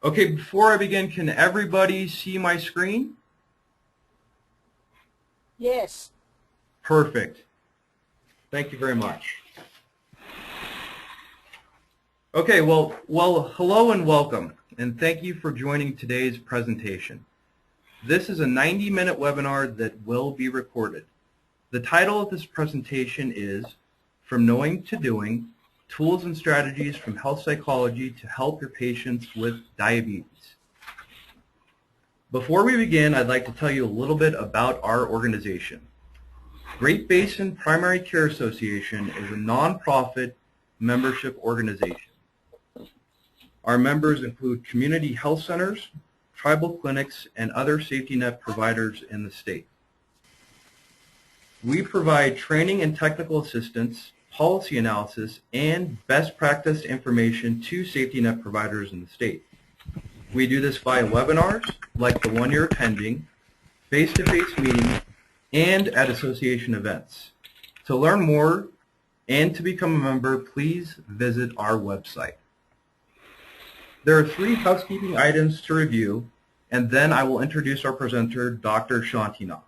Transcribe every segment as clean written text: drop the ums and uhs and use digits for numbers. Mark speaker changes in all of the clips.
Speaker 1: Okay, before I begin, can everybody see my screen?
Speaker 2: Yes.
Speaker 1: Perfect. Thank you very much. Okay, well, hello and welcome, and thank you for joining today's presentation. This is a 90-minute webinar that will be recorded. The title of this presentation is From Knowing to Doing, Tools and Strategies from Health Psychology to Help Your Patients with Diabetes. Before we begin, I'd like to tell you a little bit about our organization. Great Basin Primary Care Association is a nonprofit membership organization. Our members include community health centers, tribal clinics, and other safety net providers in the state. We provide training and technical assistance, policy analysis, and best practice information to safety net providers in the state. We do this via webinars, like the one you're attending, face-to-face meetings, and at association events. To learn more and to become a member, please visit our website. There are 3 housekeeping items to review, and then I will introduce our presenter, Dr. Shantina.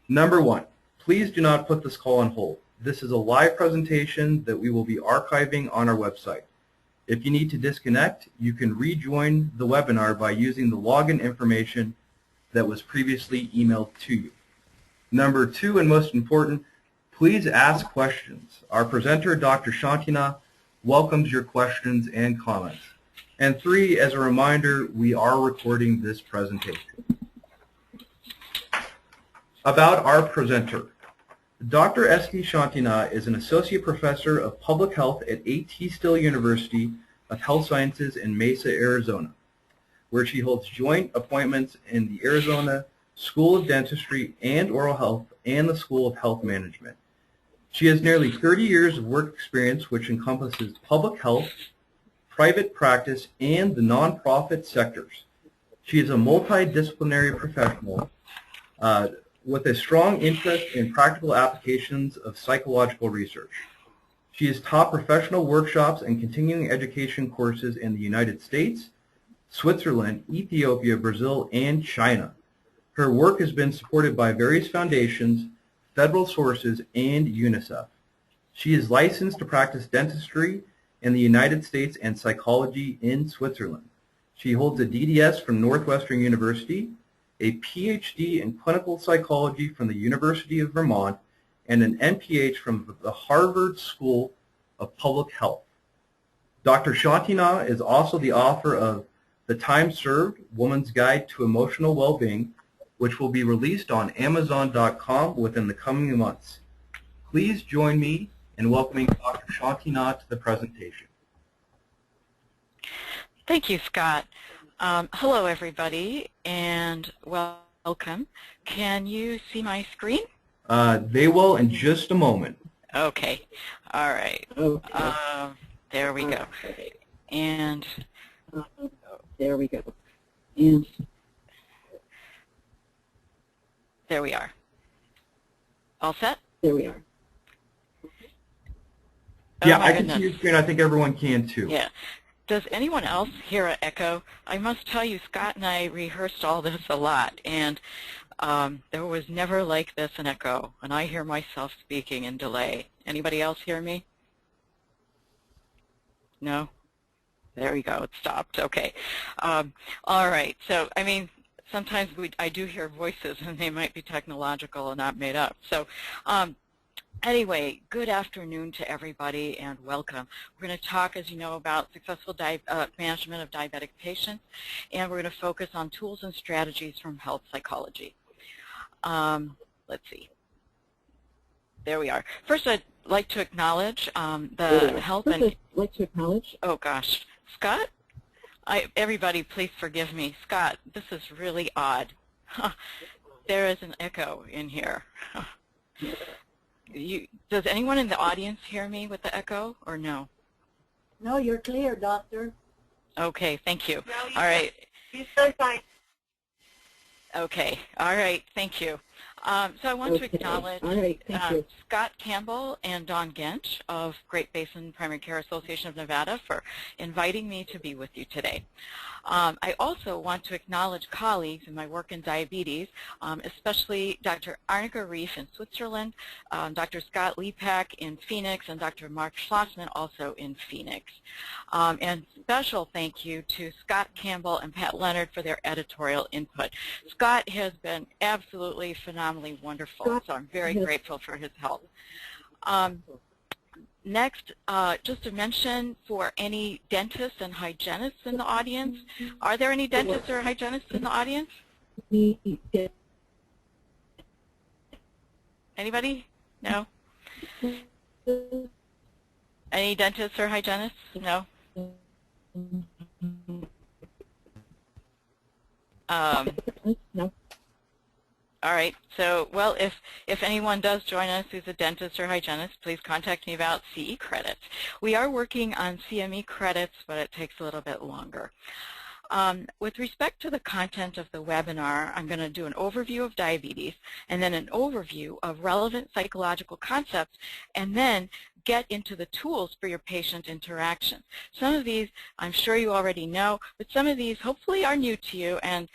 Speaker 1: Number 1, please do not put this call on hold. This is a live presentation that we will be archiving on our website. If you need to disconnect, you can rejoin the webinar by using the login information that was previously emailed to you. Number 2, and most important, please ask questions. Our presenter, Dr. Shantina, welcomes your questions and comments. And 3, as a reminder, we are recording this presentation. About our presenter. Dr. S.D. Shantina is an Associate Professor of Public Health at A.T. Still University of Health Sciences in Mesa, Arizona, where she holds joint appointments in the Arizona School of Dentistry and Oral Health and the School of Health Management. She has nearly 30 years of work experience, which encompasses public health, private practice, and the nonprofit sectors. She is a multidisciplinary professional with a strong interest in practical applications of psychological research. She has taught professional workshops and continuing education courses in the United States, Switzerland, Ethiopia, Brazil, and China. Her work has been supported by various foundations, federal sources, and UNICEF. She is licensed to practice dentistry in the United States and psychology in Switzerland. She holds a DDS from Northwestern University, a PhD in clinical psychology from the University of Vermont, and an MPH from the Harvard School of Public Health. Dr. Shantina is also the author of The Time Served, Woman's Guide to Emotional Well-Being, which will be released on Amazon.com within the coming months. Please join me in welcoming Dr. Shantina to the presentation.
Speaker 3: Thank you, Scott. Hello, everybody, and welcome. Can you see my screen?
Speaker 1: They will in just a moment.
Speaker 3: Okay. All right.
Speaker 2: Okay.
Speaker 3: There we go. And
Speaker 2: There we go. And
Speaker 3: there we are. All set?
Speaker 2: there we are.
Speaker 1: Yeah,
Speaker 3: Oh, my
Speaker 1: I can
Speaker 3: goodness.
Speaker 1: see your screen. I think everyone can too.
Speaker 3: Yeah. Does anyone else hear an echo? I must tell you, Scott and I rehearsed all this a lot, and there was never like this an echo, and I hear myself speaking in delay. Anybody else hear me? No? There we go. It stopped. Okay. All right. So, I mean, sometimes I do hear voices, and they might be technological and not made up. So, anyway, good afternoon to everybody, and welcome. We're going to talk, as you know, about successful management of diabetic patients, and we're going to focus on tools and strategies from health psychology. Let's see. There we are. First, I'd like to acknowledge the health and...
Speaker 2: I'd like to acknowledge...
Speaker 3: Oh, gosh. Scott? Everybody, please forgive me. Scott, this is really odd. There is an echo in here. Does anyone in the audience hear me with the echo, or no?
Speaker 2: No, you're clear, doctor.
Speaker 3: Okay, thank you.
Speaker 4: No,
Speaker 3: All right.
Speaker 4: you're so fine.
Speaker 3: Okay, all right, thank you. So I want to
Speaker 2: Okay.
Speaker 3: acknowledge
Speaker 2: All right, thank you.
Speaker 3: Scott Campbell and Don Gench of Great Basin Primary Care Association of Nevada for inviting me to be with you today. I also want to acknowledge colleagues in my work in diabetes, especially Dr. Arnika Rief in Switzerland, Dr. Scott Lepak in Phoenix, and Dr. Mark Schlossman also in Phoenix. And special thank you to Scott Campbell and Pat Leonard for their editorial input. Scott has been absolutely phenomenally wonderful, so I'm very grateful for his help. Next, just to mention for any dentists and hygienists in the audience, are there any dentists or hygienists in the audience? Anybody? No? Any dentists or hygienists? No?
Speaker 2: No.
Speaker 3: All right. So, well, if anyone does join us who's a dentist or hygienist, please contact me about CE credits. We are working on CME credits, but it takes a little bit longer. With respect to the content of the webinar, I'm going to do an overview of diabetes and then an overview of relevant psychological concepts, and then get into the tools for your patient interaction. Some of these I'm sure you already know, but some of these hopefully are new to you, and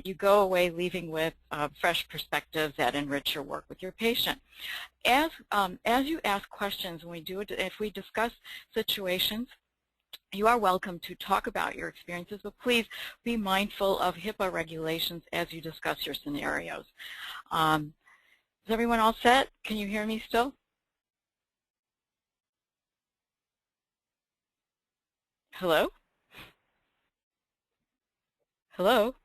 Speaker 3: you go away leaving with fresh perspectives that enrich your work with your patient. As you ask questions when we do it, if we discuss situations, you are welcome to talk about your experiences, but please be mindful of HIPAA regulations as you discuss your scenarios. Is everyone all set? Can you hear me still? Hello? Hello?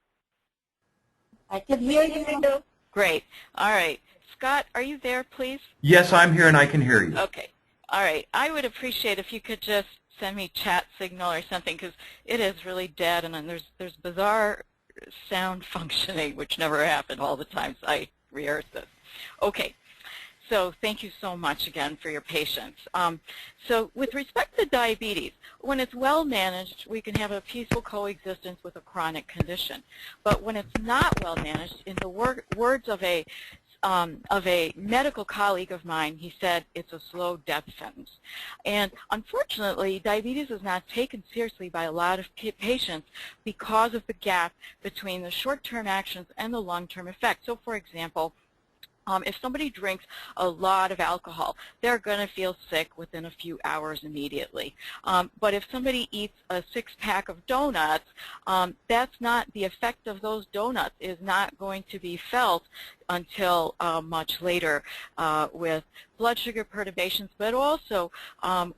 Speaker 2: I can hear you.
Speaker 3: Great. All right. Scott, are you there, please?
Speaker 1: Yes, I'm here and I can hear you.
Speaker 3: Okay. All right. I would appreciate if you could just send me chat signal or something, because it is really dead, and then there's bizarre sound functioning, which never happened all the time, so I rehearsed this. Okay. So thank you so much again for your patience. So with respect to diabetes, when it's well managed, we can have a peaceful coexistence with a chronic condition. But when it's not well managed, in the words of a medical colleague of mine, he said it's a slow death sentence. And unfortunately, diabetes is not taken seriously by a lot of patients because of the gap between the short-term actions and the long-term effects. So for example, if somebody drinks a lot of alcohol, they're going to feel sick within a few hours immediately. But if somebody eats a six-pack of donuts, that's not, the effect of those donuts is not going to be felt until much later with blood sugar perturbations, but also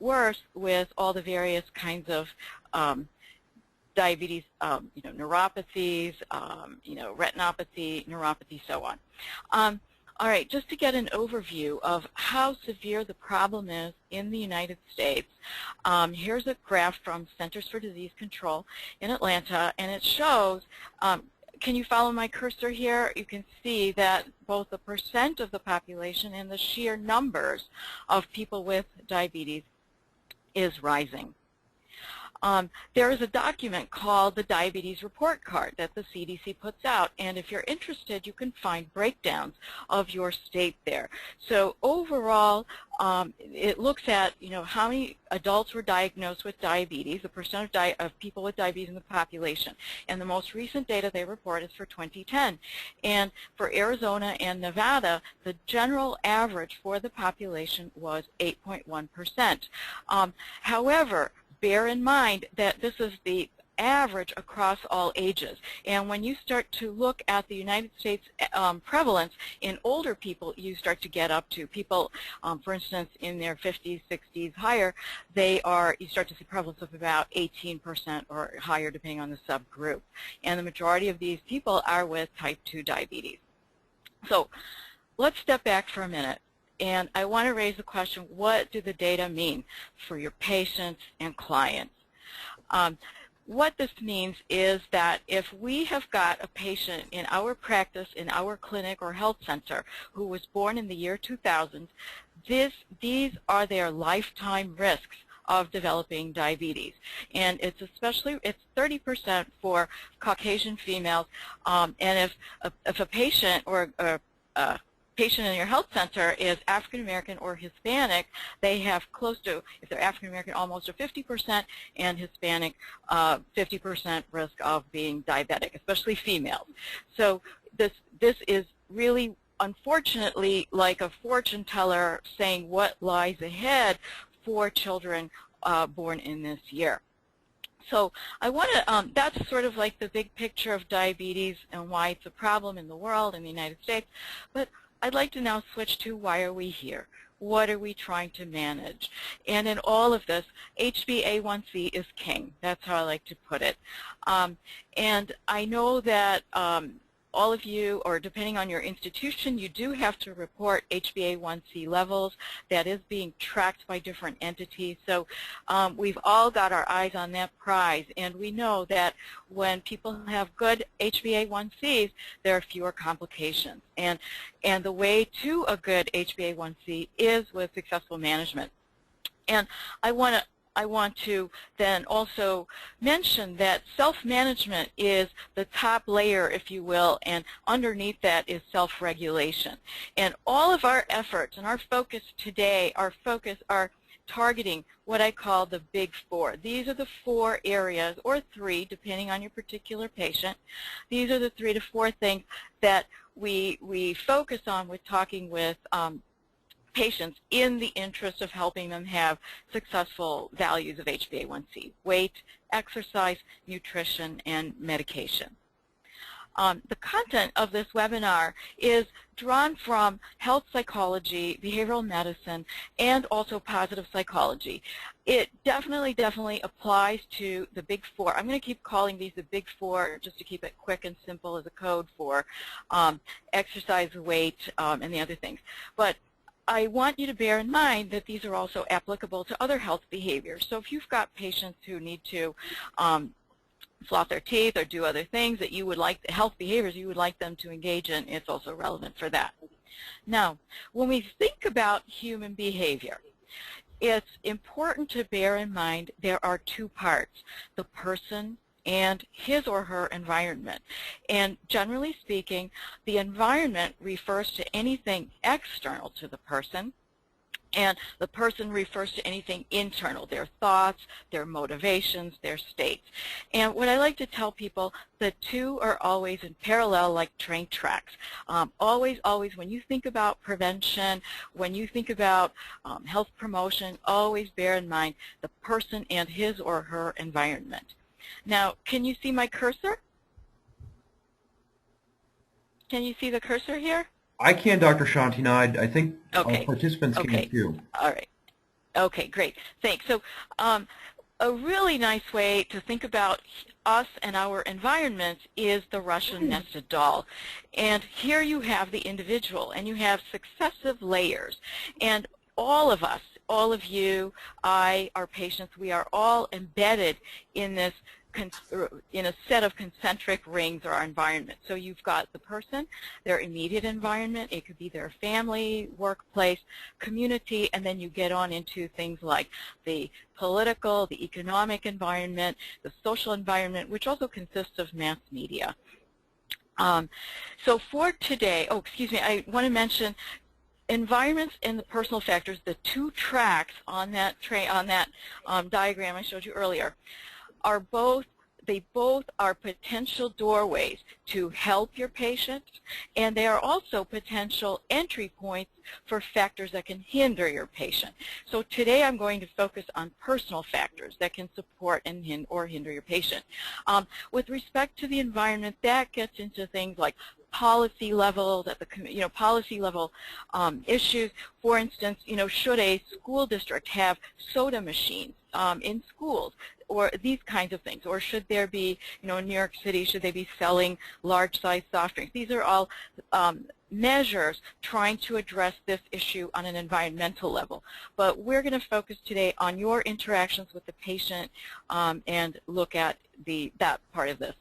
Speaker 3: worse with all the various kinds of diabetes, neuropathies, retinopathy, neuropathy, so on. All right, just to get an overview of how severe the problem is in the United States, here's a graph from Centers for Disease Control in Atlanta, and it shows, can you follow my cursor here? You can see that both the percent of the population and the sheer numbers of people with diabetes is rising. There is a document called the Diabetes Report Card that the CDC puts out, and if you're interested, you can find breakdowns of your state there. So overall, it looks at how many adults were diagnosed with diabetes, the percent of people with diabetes in the population, and the most recent data they report is for 2010. And for Arizona and Nevada, the general average for the population was 8.1%. However, bear in mind that this is the average across all ages. And when you start to look at the United States prevalence in older people, you start to get up to people, for instance, in their 50s, 60s, higher, you start to see prevalence of about 18% or higher depending on the subgroup. And the majority of these people are with type 2 diabetes. So let's step back for a minute. And I want to raise the question, what do the data mean for your patients and clients? What this means is that if we have got a patient in our practice, in our clinic or health center who was born in the year 2000, these are their lifetime risks of developing diabetes. And it's 30% for Caucasian females. And if a patient or patient in your health center is African American or Hispanic, they have close to, if they're African American, almost a 50%, and Hispanic 50% risk of being diabetic, especially females. So this is really, unfortunately, like a fortune teller saying what lies ahead for children born in this year. So I want to, that's sort of like the big picture of diabetes and why it's a problem in the world, in the United States. But I'd like to now switch to why are we here? What are we trying to manage? And in all of this, HbA1c is king. That's how I like to put it. And I know that all of you, or depending on your institution, you do have to report HbA1c levels. That is being tracked by different entities. So we've all got our eyes on that prize, and we know that when people have good HbA1cs, there are fewer complications. And the way to a good HbA1c is with successful management. And I want to then also mention that self-management is the top layer, if you will, and underneath that is self-regulation. And all of our efforts and our focus today, are targeting what I call the big four. These are the 4 areas, or 3, depending on your particular patient. These are the 3 to 4 things that we focus on with talking with patients in the interest of helping them have successful values of HbA1c: weight, exercise, nutrition, and medication. The content of this webinar is drawn from health psychology, behavioral medicine, and also positive psychology. It definitely applies to the big 4. I'm going to keep calling these the big 4 just to keep it quick and simple as a code for exercise, weight, and the other things. But I want you to bear in mind that these are also applicable to other health behaviors. So if you've got patients who need to floss their teeth or do other things that you would like, health behaviors you would like them to engage in, it's also relevant for that. Now, when we think about human behavior, it's important to bear in mind there are 2 parts: the person and his or her environment. And generally speaking, the environment refers to anything external to the person, and the person refers to anything internal: their thoughts, their motivations, their states. And what I like to tell people, the 2 are always in parallel, like train tracks. Always, when you think about prevention, when you think about health promotion, always bear in mind the person and his or her environment. Now, can you see my cursor? Can you see the cursor here?
Speaker 1: I can, Dr. Shantina. I think
Speaker 3: Okay.
Speaker 1: our participants can too.
Speaker 3: All right. Okay, great. Thanks. So a really nice way to think about us and our environment is the Russian nested doll. And here you have the individual, and you have successive layers. And all of us, all of you, our patients, we are all embedded in this, in a set of concentric rings or our environment. So you've got the person, their immediate environment, it could be their family, workplace, community, and then you get on into things like the political, the economic environment, the social environment, which also consists of mass media. So for today, I want to mention environments and the personal factors, the 2 tracks on that diagram I showed you earlier, are they both are potential doorways to help your patient, and they are also potential entry points for factors that can hinder your patient. So today I'm going to focus on personal factors that can support and hinder your patient. With respect to the environment, that gets into things like policy levels, at the policy level issues. For instance, should a school district have soda machines in schools, or these kinds of things? Or should there be, in New York City, should they be selling large-size soft drinks? These are all measures trying to address this issue on an environmental level. But we're going to focus today on your interactions with the patient and look at that part of this.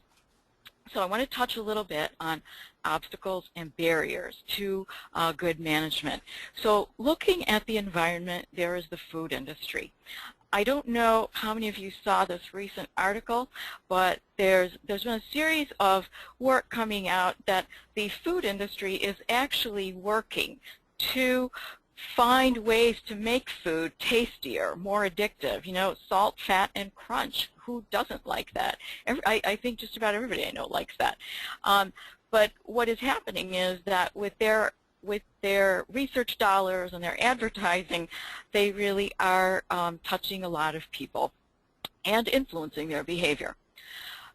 Speaker 3: So I want to touch a little bit on obstacles and barriers to good management. So looking at the environment, there is the food industry. I don't know how many of you saw this recent article, but there's been a series of work coming out that the food industry is actually working to find ways to make food tastier, more addictive. You know, salt, fat, and crunch. Who doesn't like that? I think just about everybody I know likes that. But what is happening is that with their research dollars and their advertising, they really are touching a lot of people and influencing their behavior.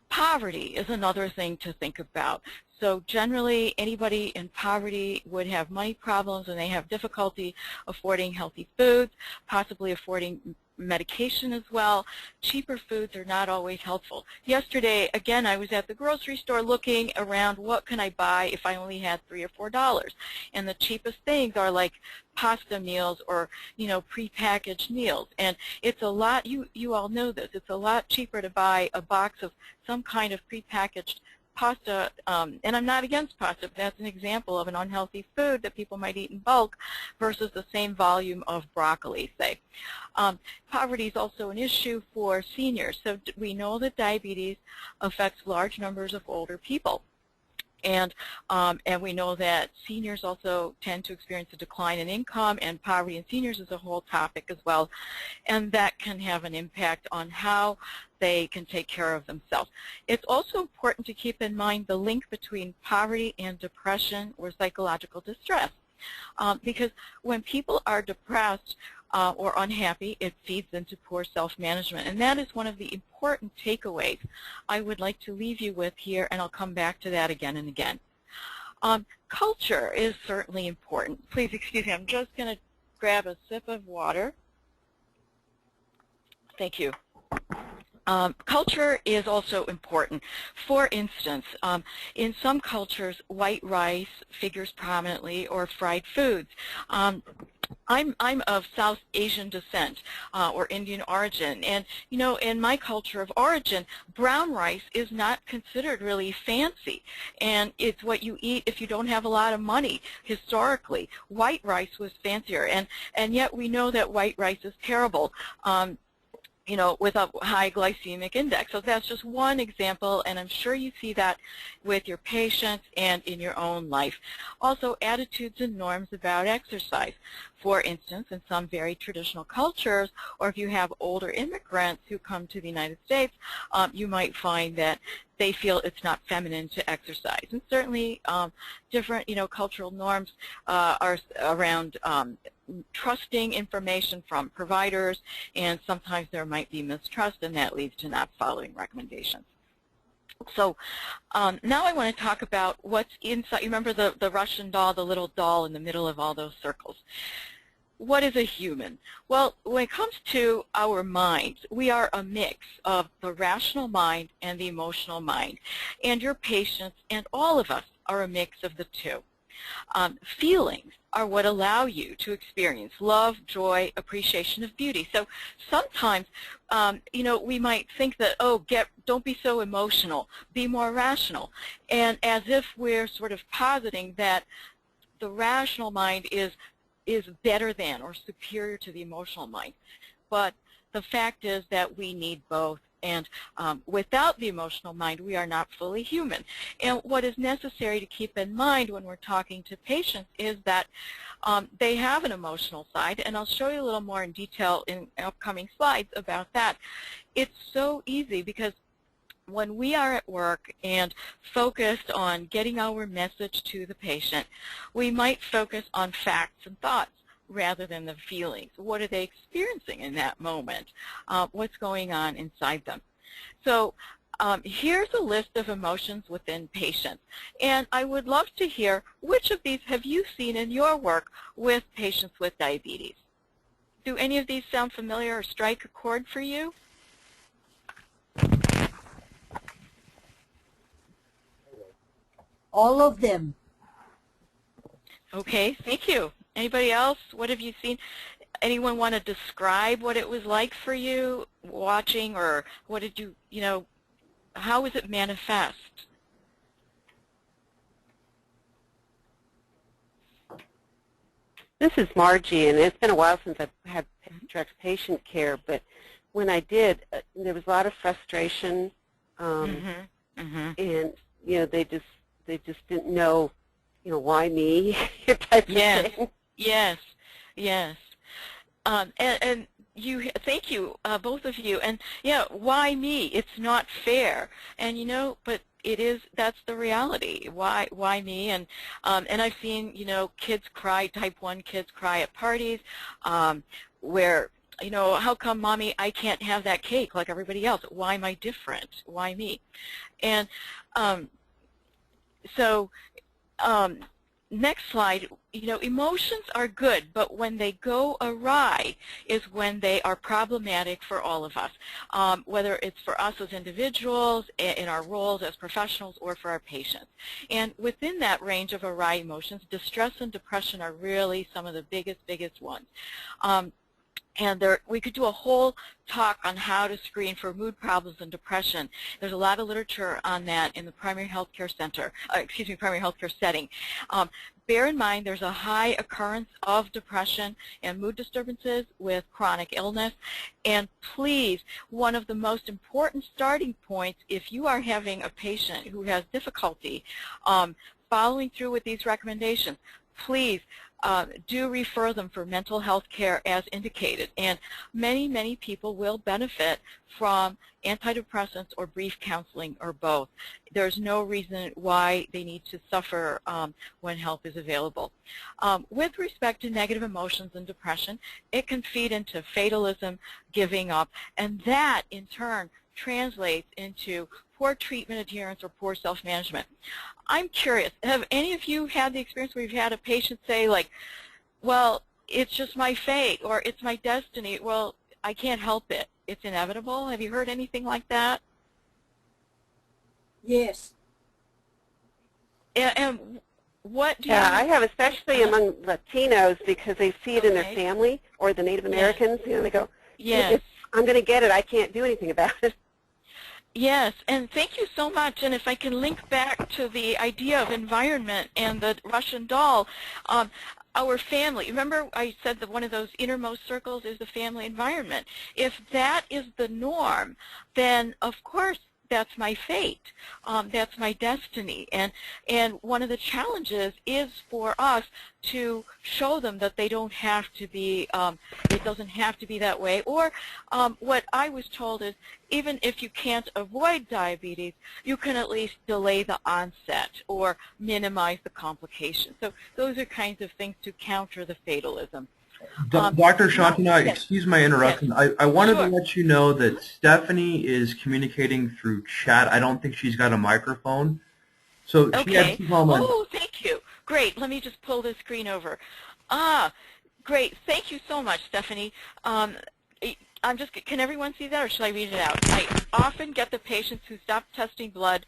Speaker 3: Poverty is another thing to think about. So generally, anybody in poverty would have money problems and they have difficulty affording healthy foods, possibly affording medication as well. Cheaper foods are not always helpful. Yesterday, again, I was at the grocery store looking around what can I buy if I only had $3 or $4. And the cheapest things are like pasta meals or, you know, prepackaged meals. And it's a lot, you all know this, it's a lot cheaper to buy a box of some kind of prepackaged pasta, and I'm not against pasta, but that's an example of an unhealthy food that people might eat in bulk versus the same volume of broccoli, say. Poverty is also an issue for seniors. So we know that diabetes affects large numbers of older people. And we know that seniors also tend to experience a decline in income, and poverty in seniors is a whole topic as well. And that can have an impact on how they can take care of themselves. It's also important to keep in mind the link between poverty and depression or psychological distress. Because when people are depressed or unhappy, it feeds into poor self-management. And that is one of the important takeaways I would like to leave you with here, and I'll come back to that again and again. Culture is certainly important. Please excuse me, I'm just going to grab a sip of water. Thank you. Culture is also important. For instance, in some cultures, white rice figures prominently, or fried foods. I'm of South Asian descent or Indian origin, and you know, in my culture of origin, brown rice is not considered really fancy, and it's what you eat if you don't have a lot of money. Historically, white rice was fancier, and yet we know that white rice is terrible. You know, with a high glycemic index. So that's just one example, and I'm sure you see that with your patients and in your own life. Also, attitudes and norms about exercise. For instance, in some very traditional cultures, or if you have older immigrants who come to the United States, you might find that they feel it's not feminine to exercise. And certainly different, you know, cultural norms are around trusting information from providers, and sometimes there might be mistrust, and that leads to not following recommendations. So now I want to talk about what's inside. You remember the Russian doll, the little doll in the middle of all those circles. What is a human? Well, when it comes to our minds, we are a mix of the rational mind and the emotional mind. And your patients and all of us are a mix of the two. Feelings are what allow you to experience love, joy, appreciation of beauty. So sometimes, you know, we might think that, oh, don't be so emotional, be more rational. And as if we're sort of positing that the rational mind is better than or superior to the emotional mind. But the fact is that we need both. And without the emotional mind, we are not fully human. And what is necessary to keep in mind when we're talking to patients is that they have an emotional side, and I'll show you a little more in detail in upcoming slides about that. It's so easy because when we are at work and focused on getting our message to the patient, we might focus on facts and thoughts rather than the feelings. What are they experiencing in that moment? What's going on inside them? So here's a list of emotions within patients. And I would love to hear which of these have you seen in your work with patients with diabetes? Do any of these sound familiar or strike a chord for you?
Speaker 2: All of them.
Speaker 3: Okay, thank you. Anybody else? What have you seen? Anyone want to describe what it was like for you watching, or what did you, you know, how was it manifest?
Speaker 4: This is Margie, and it's been a while since I've had direct patient care, but when I did, there was a lot of frustration, and they just didn't know, why me, type of thing.
Speaker 3: Yes, yes. And thank you, both of you. And yeah, why me? It's not fair. And but that's the reality. Why me? And I've seen kids cry, type 1 kids cry at parties, where how come, mommy, I can't have that cake like everybody else? Why am I different? Why me? And next slide, emotions are good, but when they go awry is when they are problematic for all of us, whether it's for us as individuals, in our roles as professionals, or for our patients. And within that range of awry emotions, distress and depression are really some of the biggest ones. And we could do a whole talk on how to screen for mood problems and depression. There's a lot of literature on that in the primary healthcare primary healthcare setting. Bear in mind there's a high occurrence of depression and mood disturbances with chronic illness. And please, one of the most important starting points, if you are having a patient who has difficulty following through with these recommendations, please do refer them for mental health care as indicated. And many people will benefit from antidepressants or brief counseling or both. There's no reason why they need to suffer when help is available. With respect to negative emotions and depression, it can feed into fatalism, giving up, and that in turn translates into poor treatment adherence or poor self-management. I'm curious, have any of you had the experience where you've had a patient say, like, well, it's just my fate, or it's my destiny, well, I can't help it, it's inevitable? Have you heard anything like that?
Speaker 2: Yes.
Speaker 3: And what do you...
Speaker 4: Yeah, I have, especially among Latinos, because they see it in their family, or the Native Americans, they go,
Speaker 3: yes,
Speaker 4: I'm going to get it, I can't do anything about it.
Speaker 3: Yes, and thank you so much. And if I can link back to the idea of environment and the Russian doll, our family, remember I said that one of those innermost circles is the family environment. If that is the norm, then of course that's my fate. That's my destiny. And one of the challenges is for us to show them that they don't have to be, it doesn't have to be that way. Or what I was told is, even if you can't avoid diabetes, you can at least delay the onset or minimize the complications. So those are kinds of things to counter the fatalism.
Speaker 1: Dr. Shantina,
Speaker 3: yes.
Speaker 1: excuse my interruption. Yes. I wanted to let you know that Stephanie is communicating through chat. I don't think she's got a microphone. So she had some comments.
Speaker 3: Oh, thank you. Great. Let me just pull the screen over. Great. Thank you so much, Stephanie. Can everyone see that, or should I read it out? I often get the patients who stop testing blood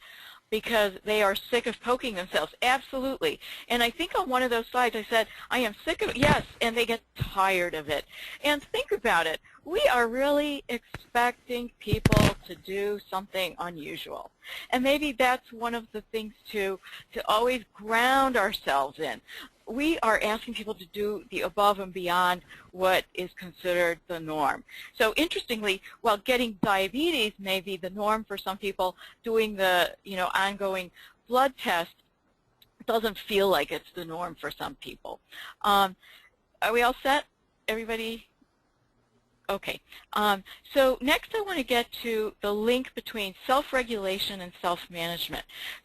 Speaker 3: because they are sick of poking themselves. Absolutely. And I think on one of those slides I said, I am sick of it. Yes, and they get tired of it. And think about it. We are really expecting people to do something unusual. And maybe that's one of the things to always ground ourselves in. We are asking people to do the above and beyond what is considered the norm. So interestingly, while getting diabetes may be the norm for some people, doing the ongoing blood test doesn't feel like it's the norm for some people. Are we all set? Everybody? Okay. So next I want to get to the link between self-regulation and self-management.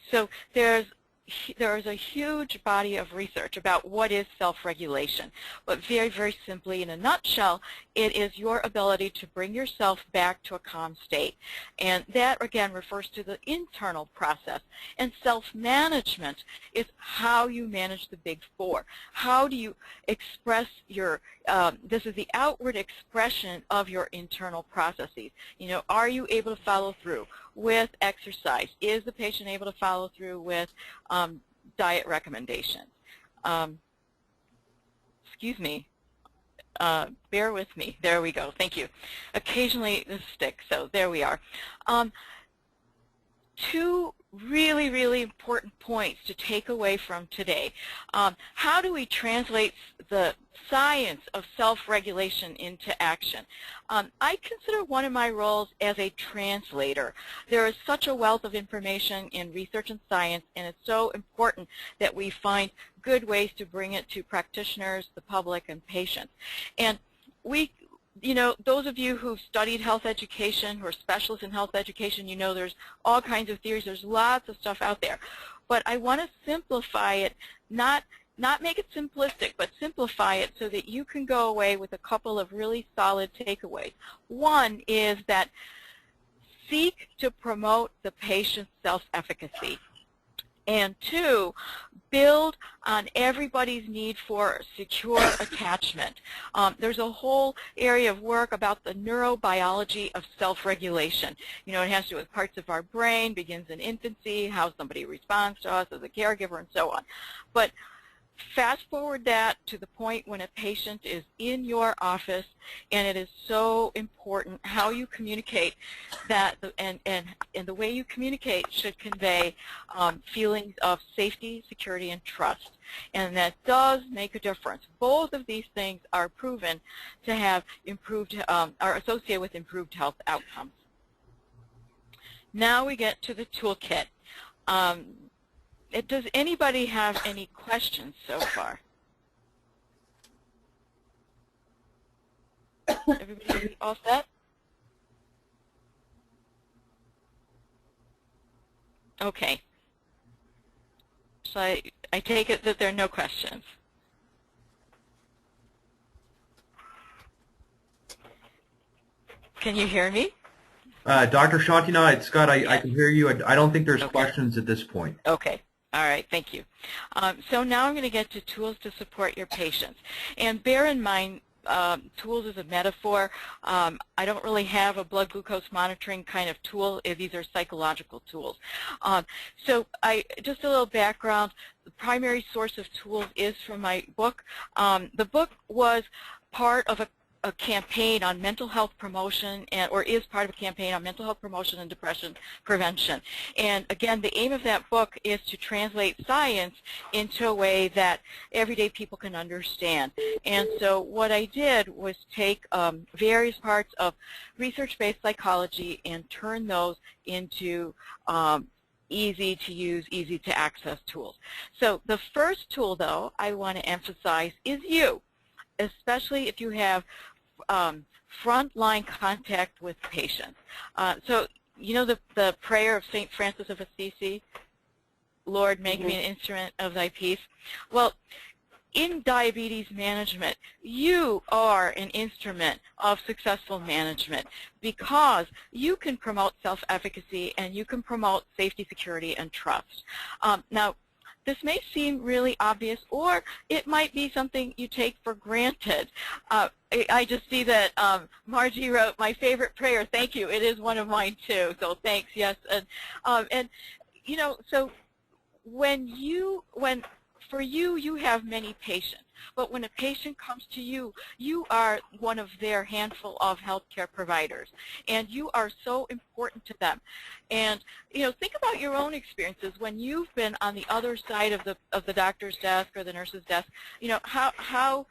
Speaker 3: So there is a huge body of research about what is self-regulation, but very simply, in a nutshell, it is your ability to bring yourself back to a calm state. And that, again, refers to the internal process. And self-management is how you manage the big four. How do you express your, this is the outward expression of your internal processes. Are you able to follow through with exercise? Is the patient able to follow through with diet recommendations? Excuse me. Bear with me. There we go. Thank you. Occasionally this sticks, so there we are. To really, really important points to take away from today. How do we translate the science of self-regulation into action? I consider one of my roles as a translator. There is such a wealth of information in research and science, and it's so important that we find good ways to bring it to practitioners, the public, and patients. And those of you who've studied health education, who are specialists in health education, there's all kinds of theories. There's lots of stuff out there. But I want to simplify it, not make it simplistic, but simplify it so that you can go away with a couple of really solid takeaways. One is that seek to promote the patient's self-efficacy. And two, build on everybody's need for secure attachment. There's a whole area of work about the neurobiology of self-regulation. It has to do with parts of our brain, begins in infancy, how somebody responds to us as a caregiver, and so on. But fast forward that to the point when a patient is in your office, and it is so important how you communicate that, and the way you communicate should convey feelings of safety, security, and trust. And that does make a difference. Both of these things are proven to have improved, are associated with improved health outcomes. Now we get to the toolkit. Does anybody have any questions so far? Everybody all set? Okay. So I take it that there are no questions. Can you hear me?
Speaker 1: Dr. Shantina, it's Scott. I can hear you. I don't think there's questions at this point.
Speaker 3: Okay. All right. Thank you. So now I'm going to get to tools to support your patients. And bear in mind, tools is a metaphor. I don't really have a blood glucose monitoring kind of tool. These are psychological tools. So just a little background. The primary source of tools is from my book. The book was part of a campaign on mental health promotion, or is part of a campaign on mental health promotion and depression prevention. And again, the aim of that book is to translate science into a way that everyday people can understand. And so what I did was take various parts of research-based psychology and turn those into easy to use, easy to access tools. So the first tool, though, I want to emphasize is you, especially if you have frontline contact with patients. So the prayer of St. Francis of Assisi, Lord, make me an instrument of thy peace. Well, in diabetes management, you are an instrument of successful management because you can promote self-efficacy and you can promote safety, security, and trust. Now, this may seem really obvious, or it might be something you take for granted. I just see that Margie wrote, my favorite prayer, thank you. It is one of mine too, so thanks, yes. And so for you, you have many patients. But when a patient comes to you, you are one of their handful of healthcare providers, and you are so important to them. And think about your own experiences when you've been on the other side of the doctor's desk or the nurse's desk. How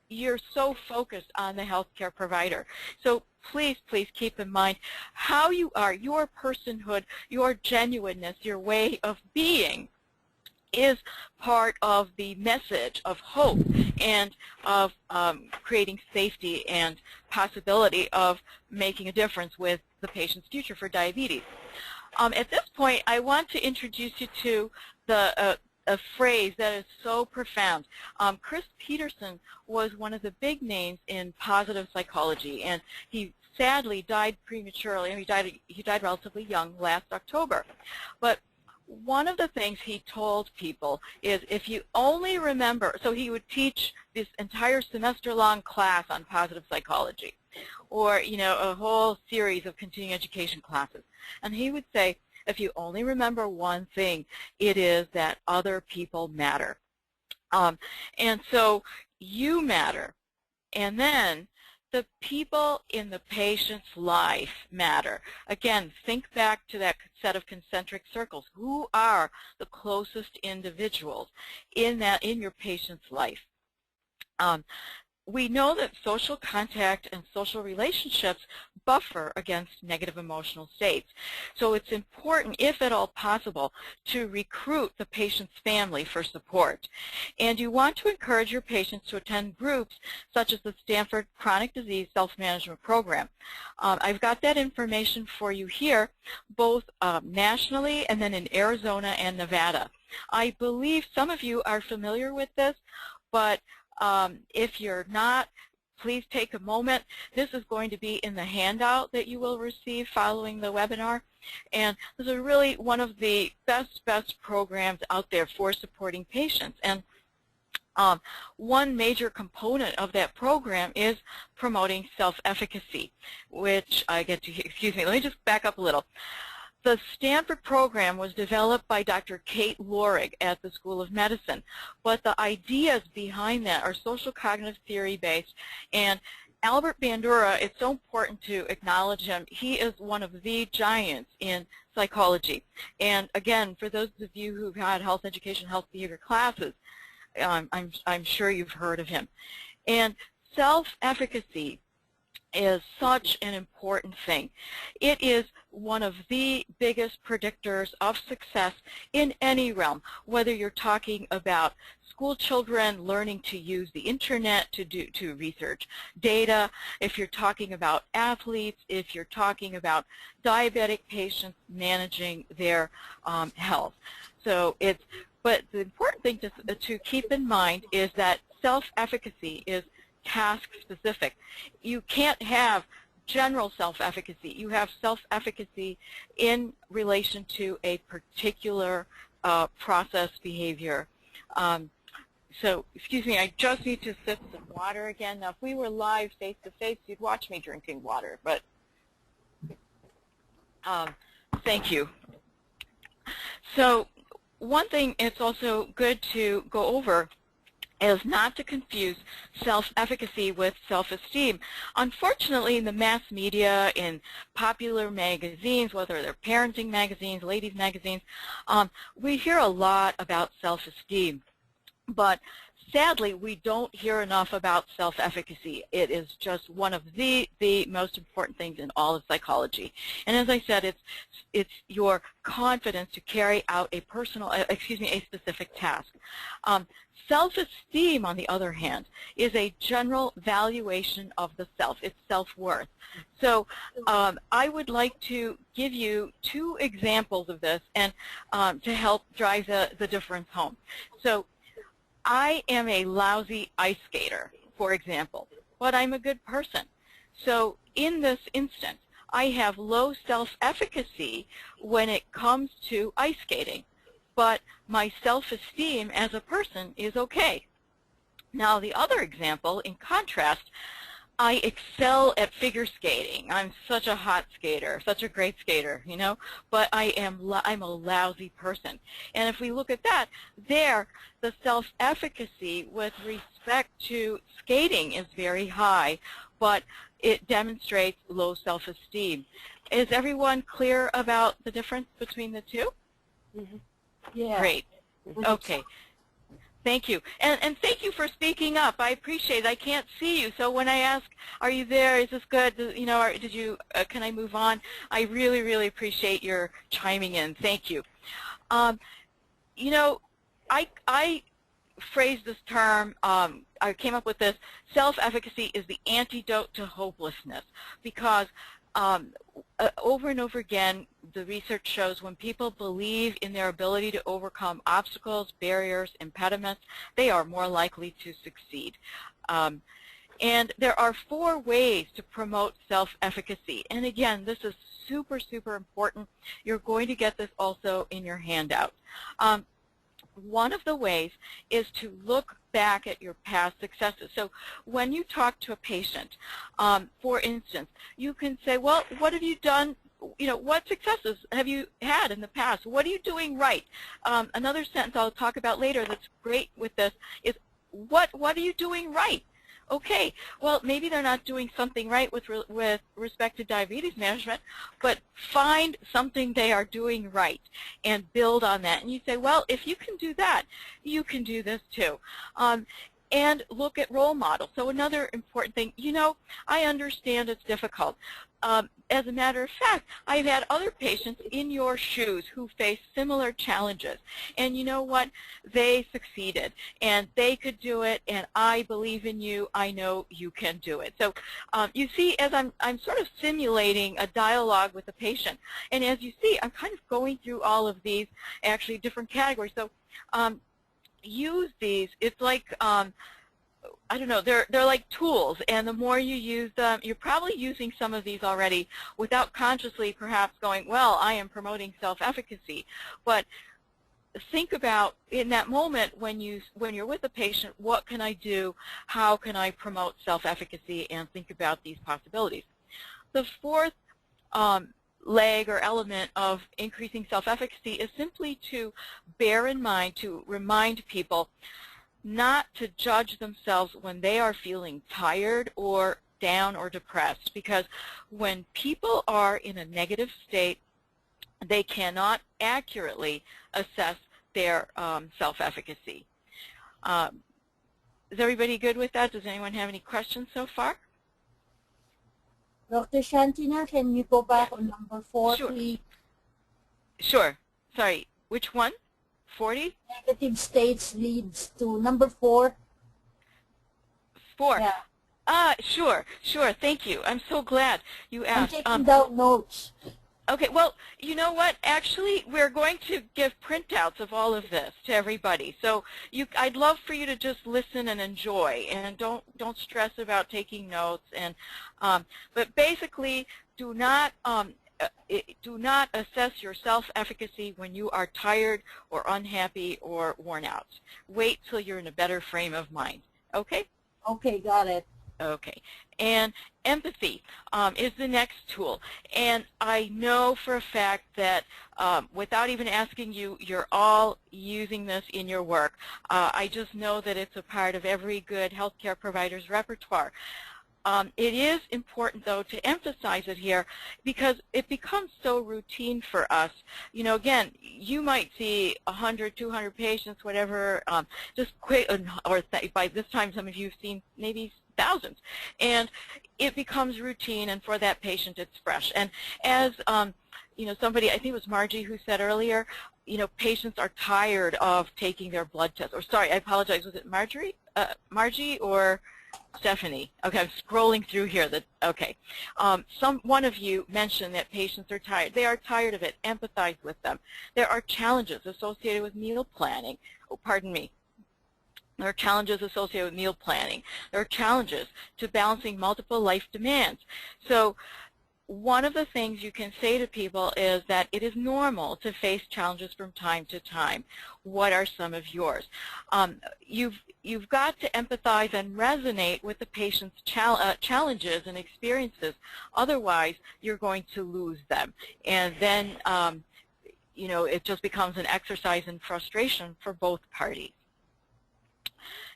Speaker 3: you're so focused on the healthcare provider. So please, please keep in mind how you are, your personhood, your genuineness, your way of being is part of the message of hope and of creating safety and possibility of making a difference with the patient's future for diabetes. At this point, I want to introduce you to a phrase that is so profound. Chris Peterson was one of the big names in positive psychology, and he sadly died prematurely. He died relatively young last October. But one of the things he told people is if you only remember, so he would teach this entire semester-long class on positive psychology, or a whole series of continuing education classes. And he would say, if you only remember one thing, it is that other people matter. And so you matter. And then the people in the patient's life matter. Again, think back to that set of concentric circles. Who are the closest individuals in your patient's life? We know that social contact and social relationships buffer against negative emotional states. So it's important, if at all possible, to recruit the patient's family for support. And you want to encourage your patients to attend groups such as the Stanford Chronic Disease Self-Management Program. I've got that information for you here, both nationally and then in Arizona and Nevada. I believe some of you are familiar with this, but if you're not, please take a moment. This is going to be in the handout that you will receive following the webinar. And this is really one of the best programs out there for supporting patients. And one major component of that program is promoting self-efficacy, which I get to, excuse me, let me just back up a little. The Stanford program was developed by Dr. Kate Lorig at the School of Medicine, but the ideas behind that are social cognitive theory based, and Albert Bandura, it's so important to acknowledge him. He is one of the giants in psychology. And again, for those of you who've had health education, health behavior classes, I'm sure you've heard of him. And self-efficacy is such an important thing. It is one of the biggest predictors of success in any realm, whether you're talking about school children learning to use the internet to research data, if you're talking about athletes, if you're talking about diabetic patients managing their health. So but the important thing to keep in mind is that self-efficacy is task-specific. You can't have general self-efficacy. You have self-efficacy in relation to a particular process behavior. So, excuse me, I just need to sip some water again. Now, if we were live face-to-face, you'd watch me drinking water, but thank you. So, one thing it's also good to go over is not to confuse self-efficacy with self-esteem. Unfortunately, in the mass media, in popular magazines, whether they're parenting magazines, ladies magazines, we hear a lot about self-esteem. But sadly, we don't hear enough about self-efficacy. It is just one of the most important things in all of psychology. And as I said, it's your confidence to carry out a specific task. Self-esteem, on the other hand, is a general valuation of the self. It's self-worth. So I would like to give you two examples of this and to help drive the difference home. So I am a lousy ice skater, for example, but I'm a good person. So in this instance, I have low self-efficacy when it comes to ice skating, but my self-esteem as a person is okay. Now, the other example, in contrast, I excel at figure skating. I'm such a hot skater, such a great skater, you know, but I'm a lousy person. And if we look at that, there, the self-efficacy with respect to skating is very high, but it demonstrates low self-esteem. Is everyone clear about the difference between the two?
Speaker 2: Mm-hmm. Yeah.
Speaker 3: Great. Okay. Thank you. And thank you for speaking up. I appreciate it. I can't see you, so when I ask, are you there, is this good, you know, did you, can I move on? I really, really appreciate your chiming in. Thank you. You know, I phrased this term, I came up with this, self-efficacy is the antidote to hopelessness, because over and over again, the research shows when people believe in their ability to overcome obstacles, barriers, impediments, they are more likely to succeed. And there are 4 ways to promote self-efficacy. And again, this is super, super important. You're going to get this also in your handout. One of the ways is to look back at your past successes. So when you talk to a patient, for instance, you can say, well, what have you done, you know, what successes have you had in the past? What are you doing right? Another sentence I'll talk about later that's great with this is, what are you doing right? Okay, well, maybe they're not doing something right with respect to diabetes management, but find something they are doing right and build on that. And you say, well, if you can do that, you can do this too. And look at role models. So another important thing, you know, I understand it's difficult. As a matter of fact, I've had other patients in your shoes who face similar challenges. And you know what? They succeeded. And they could do it. And I believe in you. I know you can do it. So you see, as I'm sort of simulating a dialogue with the patient. And as you see, I'm kind of going through all of these actually different categories. So use these. It's like I don't know, they're like tools, and the more you use them, you're probably using some of these already without consciously perhaps going, well, I am promoting self-efficacy. But think about in that moment when you're with a patient, what can I do? How can I promote self-efficacy? And think about these possibilities. The fourth leg or element of increasing self-efficacy is simply to bear in mind, to remind people not to judge themselves when they are feeling tired or down or depressed, because when people are in a negative state, they cannot accurately assess their self-efficacy. Is everybody good with that? Does anyone have any questions so far?
Speaker 2: Dr. Shantina, can you go back on number 4,
Speaker 3: Sure.
Speaker 2: please?
Speaker 3: Sure. Sorry, which one? 40?
Speaker 2: Negative states leads to number 4.
Speaker 3: 4.
Speaker 2: Yeah.
Speaker 3: Sure. Thank you. I'm so glad you asked.
Speaker 2: I'm taking down notes.
Speaker 3: Okay, well, you know what? Actually, we're going to give printouts of all of this to everybody. So I'd love for you to just listen and enjoy, and don't stress about taking notes. And but basically, do not assess your self-efficacy when you are tired or unhappy or worn out. Wait till you're in a better frame of mind. Okay?
Speaker 2: Okay, got it.
Speaker 3: Okay. And empathy is the next tool. And I know for a fact that without even asking you, you're all using this in your work. I just know that it's a part of every good healthcare provider's repertoire. It is important, though, to emphasize it here because it becomes so routine for us. You know, again, you might see 100, 200 patients, whatever, just quick, or by this time some of you have seen maybe thousands. And it becomes routine, and for that patient it's fresh. And as, you know, somebody, I think it was Margie who said earlier, you know, patients are tired of taking their blood tests. Or sorry, I apologize, was it Margie or Stephanie? Okay, I'm scrolling through here. Okay. One of you mentioned that patients are tired. They are tired of it. Empathize with them. There are challenges associated with meal planning. Oh, pardon me. There are challenges associated with meal planning. There are challenges to balancing multiple life demands. So one of the things you can say to people is that it is normal to face challenges from time to time. What are some of yours? You've got to empathize and resonate with the patient's challenges and experiences. Otherwise, you're going to lose them. And then, you know, it just becomes an exercise in frustration for both parties.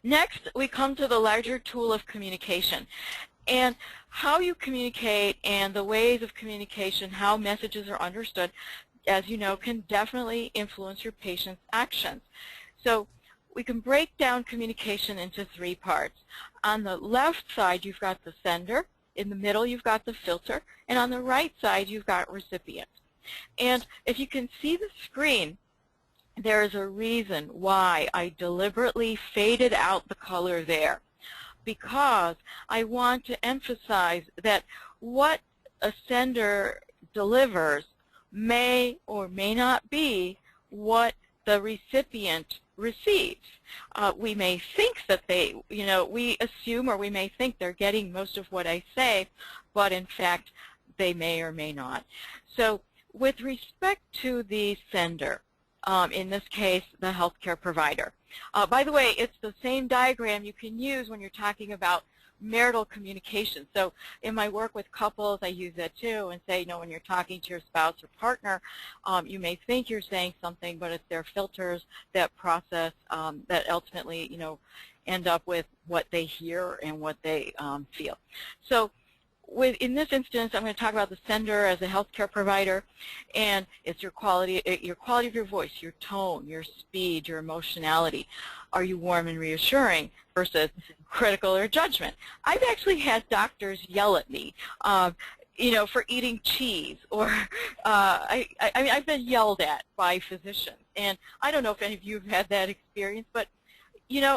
Speaker 3: Next, we come to the larger tool of communication. And how you communicate and the ways of communication, how messages are understood, as you know, can definitely influence your patient's actions. So we can break down communication into 3 parts. On the left side, you've got the sender. In the middle, you've got the filter. And on the right side, you've got recipient. And if you can see the screen, there is a reason why I deliberately faded out the color there, because I want to emphasize that what a sender delivers may or may not be what the recipient receives. We may think that they, you know, we assume or we may think they're getting most of what I say, but in fact they may or may not. So with respect to the sender, in this case, the healthcare provider. By the way, it's the same diagram you can use when you're talking about marital communication. So in my work with couples, I use that too and say, when you're talking to your spouse or partner, you may think you're saying something, but it's their filters that process, that ultimately, end up with what they hear and what they feel. So in this instance, I'm going to talk about the sender as a healthcare provider, and it's your quality of your voice, your tone, your speed, your emotionality. Are you warm and reassuring versus critical or judgment? I've actually had doctors yell at me, for eating cheese, or I mean, I've been yelled at by physicians, and I don't know if any of you have had that experience, but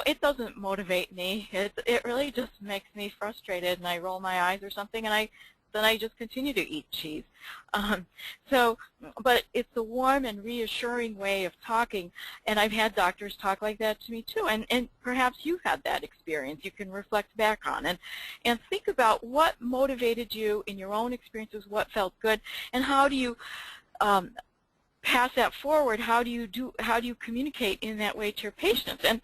Speaker 3: it doesn't motivate me. It really just makes me frustrated, and I roll my eyes or something, and then I just continue to eat cheese. But it's a warm and reassuring way of talking, and I've had doctors talk like that to me too, and perhaps you've had that experience you can reflect back on, and think about what motivated you in your own experiences, what felt good, and how do you pass that forward? How do you communicate in that way to your patients? And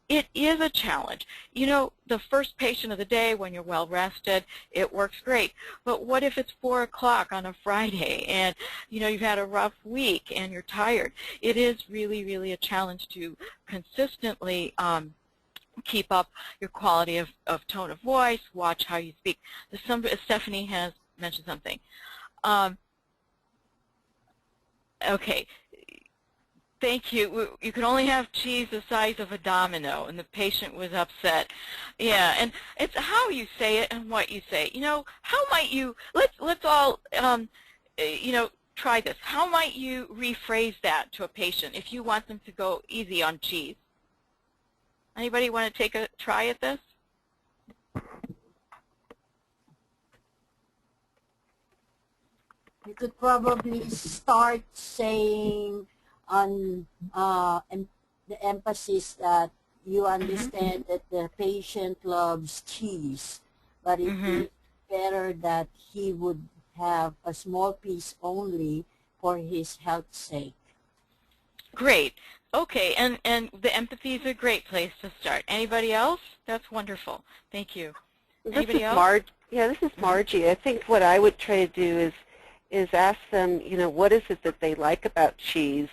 Speaker 3: it is a challenge. The first patient of the day, when you're well rested, it works great. But what if it's 4 o'clock on a Friday and you've had a rough week and you're tired? It is really, really a challenge to consistently keep up your quality of tone of voice, watch how you speak. Stephanie has mentioned something. Okay, thank you. You can only have cheese the size of a domino, and the patient was upset. Yeah, and it's how you say it and what you say. How might you, let's all, try this. How might you rephrase that to a patient if you want them to go easy on cheese? Anybody want to take a try at this?
Speaker 2: You could probably start saying on the emphasis that you understand that the patient loves cheese, but it is better that he would have a small piece only for his health's sake.
Speaker 3: Great. Okay, and the empathy is a great place to start. Anybody else? That's wonderful. Thank you. Anybody else?
Speaker 4: This is Margie. I think what I would try to do is ask them, what is it that they like about cheese,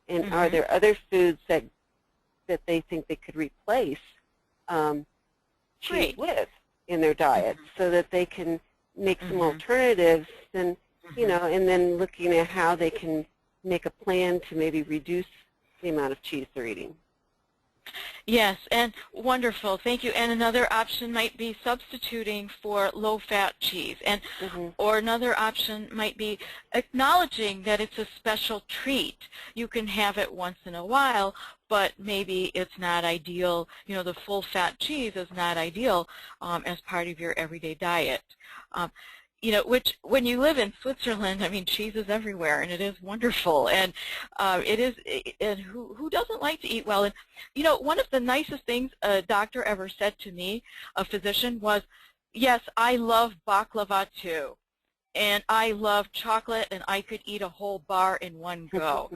Speaker 4: and are there other foods that they think they could replace cheese with in their diet, so that they can make some alternatives, and and then looking at how they can make a plan to maybe reduce the amount of cheese they're eating.
Speaker 3: Yes, and wonderful. Thank you. And another option might be substituting for low-fat cheese, and or another option might be acknowledging that it's a special treat. You can have it once in a while, but maybe it's not ideal. The full-fat cheese is not ideal as part of your everyday diet. Which when you live in Switzerland, I mean, cheese is everywhere, and it is wonderful, and and who doesn't like to eat well? And one of the nicest things a doctor ever said to me, a physician, was, "Yes, I love baklava too, and I love chocolate, and I could eat a whole bar in one go."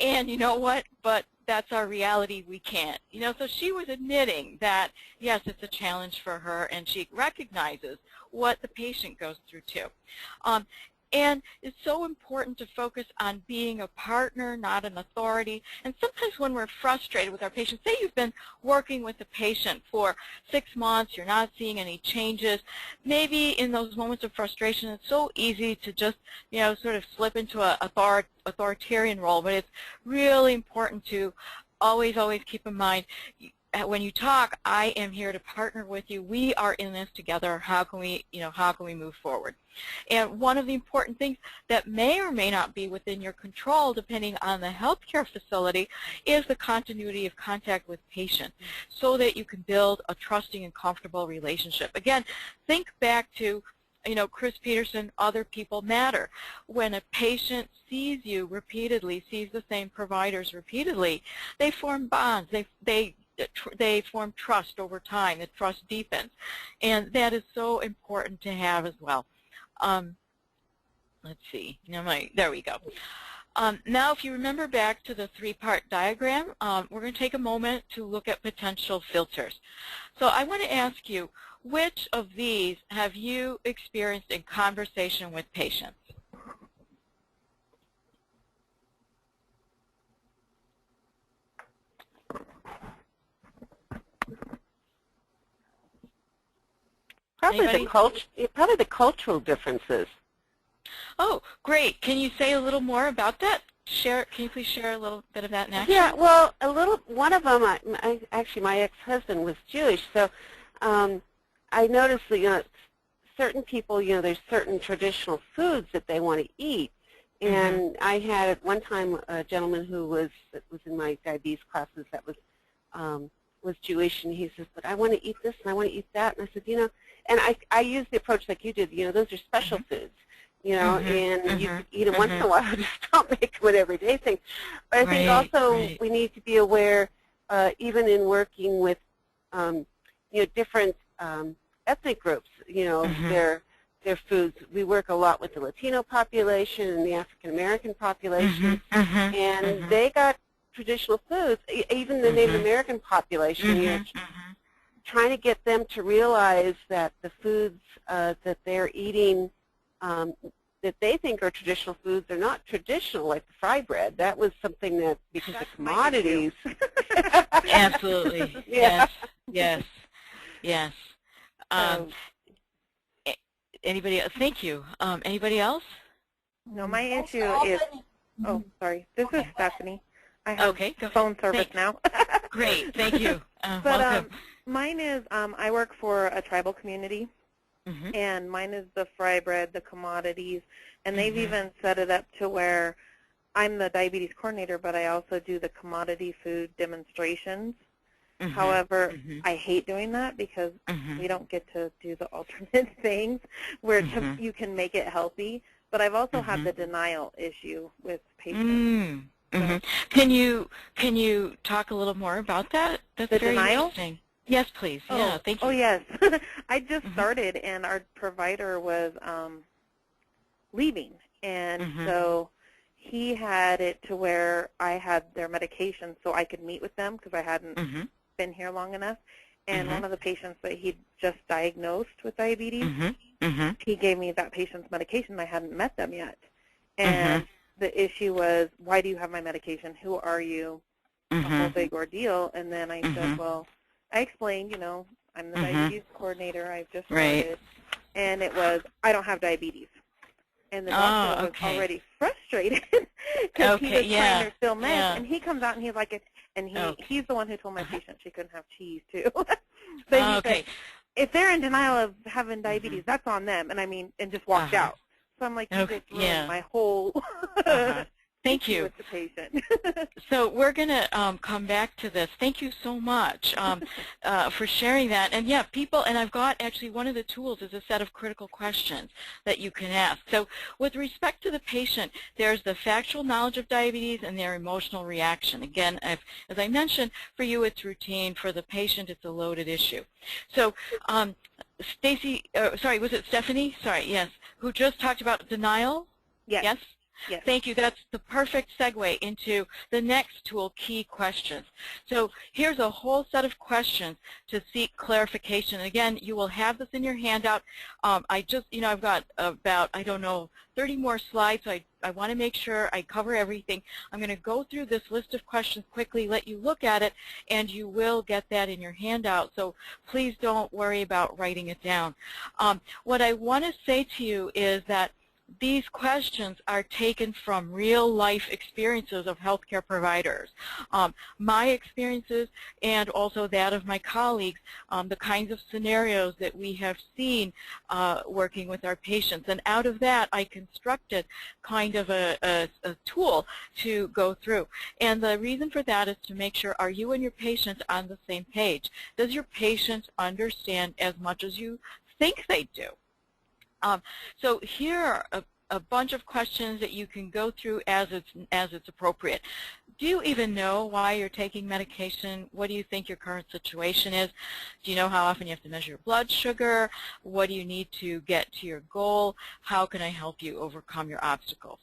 Speaker 3: And you know what? But that's our reality. We can't. So she was admitting that, yes, it's a challenge for her, and she recognizes what the patient goes through too. And it's so important to focus on being a partner, not an authority. And sometimes when we're frustrated with our patients, say you've been working with the patient for 6 months, you're not seeing any changes, maybe in those moments of frustration, it's so easy to just, sort of slip into an authoritarian role. But it's really important to always keep in mind, when you talk, I am here to partner with you. We are in this together. How can we move forward? And one of the important things that may or may not be within your control, depending on the healthcare facility, is the continuity of contact with patients, so that you can build a trusting and comfortable relationship. Again, think back to Chris Peterson, other people matter. When a patient sees you repeatedly, sees the same providers repeatedly, they form bonds. They form trust over time. The trust deepens, and that is so important to have as well. Let's see. There we go. Now, if you remember back to the three-part diagram, we're going to take a moment to look at potential filters. So I want to ask you, which of these have you experienced in conversation with patients?
Speaker 4: Probably the cultural differences.
Speaker 3: Oh, great. Can you say a little more about that? Can you please share a little bit of that in action?
Speaker 4: Yeah, well, one of them, actually my ex-husband was Jewish, so I noticed that, certain people, there's certain traditional foods that they want to eat. And I had at one time a gentleman who was in my diabetes classes that was Jewish, and he says, but I want to eat this and I want to eat that. And I said, and I used the approach like you did, those are special foods. And you could eat them once in a while, just don't make them an everyday thing. But I think also we need to be aware, even in working with, different ethnic groups, their foods. We work a lot with the Latino population and the African American population, and they got traditional foods. Even the Native American population, you're trying to get them to realize that the foods that they're eating that they think are traditional foods are not traditional, like the fry bread. That was something that, because of commodities.
Speaker 3: Absolutely.
Speaker 4: Yeah.
Speaker 3: Yes. Anybody else? Thank you. Anybody else?
Speaker 5: No, my issue is, oh, sorry. This is Stephanie. I have phone service now.
Speaker 3: Great. Thank you.
Speaker 5: But
Speaker 3: welcome.
Speaker 5: Mine is, I work for a tribal community. And mine is the fry bread, the commodities, and they've even set it up to where I'm the diabetes coordinator, but I also do the commodity food demonstrations. However, I hate doing that because we don't get to do the alternate things where you can make it healthy. But I've also had the denial issue with patients. So,
Speaker 3: Can you talk a little more about that? That's
Speaker 5: the
Speaker 3: very
Speaker 5: denial?
Speaker 3: interesting. Yes, please. Yeah, thank you.
Speaker 5: Oh, yes. I just started, and our provider was leaving. And so he had it to where I had their medication so I could meet with them because I hadn't been here long enough. And one of the patients that he just diagnosed with diabetes, he gave me that patient's medication. I hadn't met them yet. And the issue was, why do you have my medication? Who are you? A whole big ordeal. And then I said, well, I explained, I'm the diabetes coordinator. I've just started. And it was, I don't have diabetes. And the doctor was already frustrated because he was trying to fill meds. And he comes out and he's like, and he's the one who told my patient she couldn't have cheese, too. So he said, if they're in denial of having diabetes, that's on them. And and just walked out. So I'm like, you just ruined my whole
Speaker 3: Thank you.
Speaker 5: With the patient.
Speaker 3: So we're going to come back to this. Thank you so much for sharing that. And yeah, and I've got actually one of the tools is a set of critical questions that you can ask. So with respect to the patient, there's the factual knowledge of diabetes and their emotional reaction. Again, as I mentioned, for you it's routine. For the patient, it's a loaded issue. So Stacy, sorry, was it Stephanie? Sorry, yes, who just talked about denial?
Speaker 5: Yes.
Speaker 3: Yes. Thank you. That's the perfect segue into the next tool, key questions. So here's a whole set of questions to seek clarification. Again, you will have this in your handout. I've got about, 30 more slides. So I want to make sure I cover everything. I'm going to go through this list of questions quickly, let you look at it, and you will get that in your handout. So please don't worry about writing it down. What I want to say to you is that these questions are taken from real-life experiences of healthcare providers. My experiences and also that of my colleagues, the kinds of scenarios that we have seen working with our patients. And out of that, I constructed kind of a tool to go through. And the reason for that is to make sure, are you and your patient on the same page? Does your patient understand as much as you think they do? So here are a bunch of questions that you can go through as it's appropriate. Do you even know why you're taking medication? What do you think your current situation is? Do you know how often you have to measure your blood sugar? What do you need to get to your goal? How can I help you overcome your obstacles?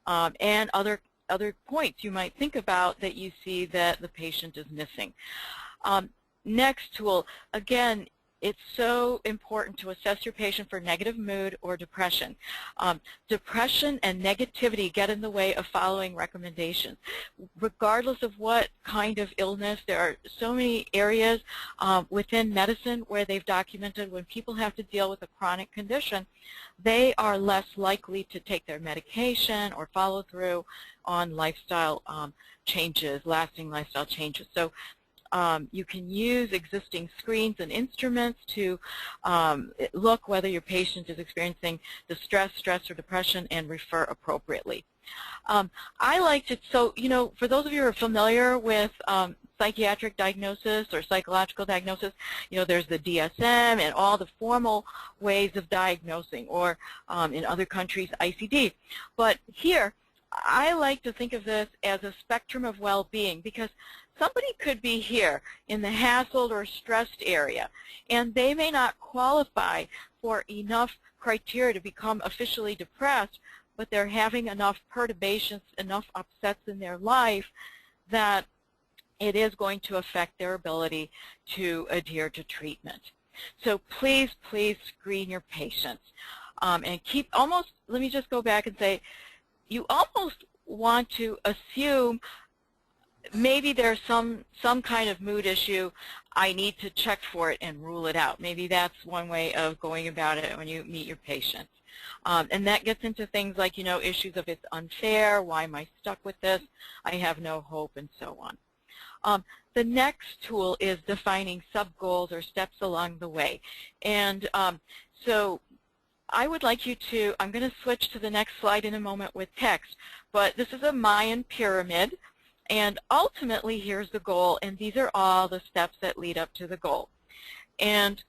Speaker 3: And other other points you might think about that you see that the patient is missing. Next tool, again, it's so important to assess your patient for negative mood or depression. Depression and negativity get in the way of following recommendations. Regardless of what kind of illness, there are so many areas within medicine where they've documented when people have to deal with a chronic condition, they are less likely to take their medication or follow through on lifestyle changes, lasting lifestyle changes. So you can use existing screens and instruments to look whether your patient is experiencing distress, stress, or depression and refer appropriately. I like to, so, you know, for those of you who are familiar with psychiatric diagnosis or psychological diagnosis, you know, there's the DSM and all the formal ways of diagnosing, or in other countries, ICD. But here, I like to think of this as a spectrum of well-being, because somebody could be here in the hassled or stressed area, and they may not qualify for enough criteria to become officially depressed, but they're having enough perturbations, enough upsets in their life that it is going to affect their ability to adhere to treatment. So please, please screen your patients. And keep almost, let me just go back and say, you almost want to assume maybe there's some kind of mood issue. I need to check for it and rule it out. Maybe that's one way of going about it when you meet your patient. And that gets into things like, you know, issues of it's unfair, why am I stuck with this, I have no hope, and so on. The next tool is defining sub-goals or steps along the way. And so I would like you to, I'm going to switch to the next slide in a moment with text, but this is a Mayan pyramid. And ultimately, here's the goal, and these are all the steps that lead up to the goal. And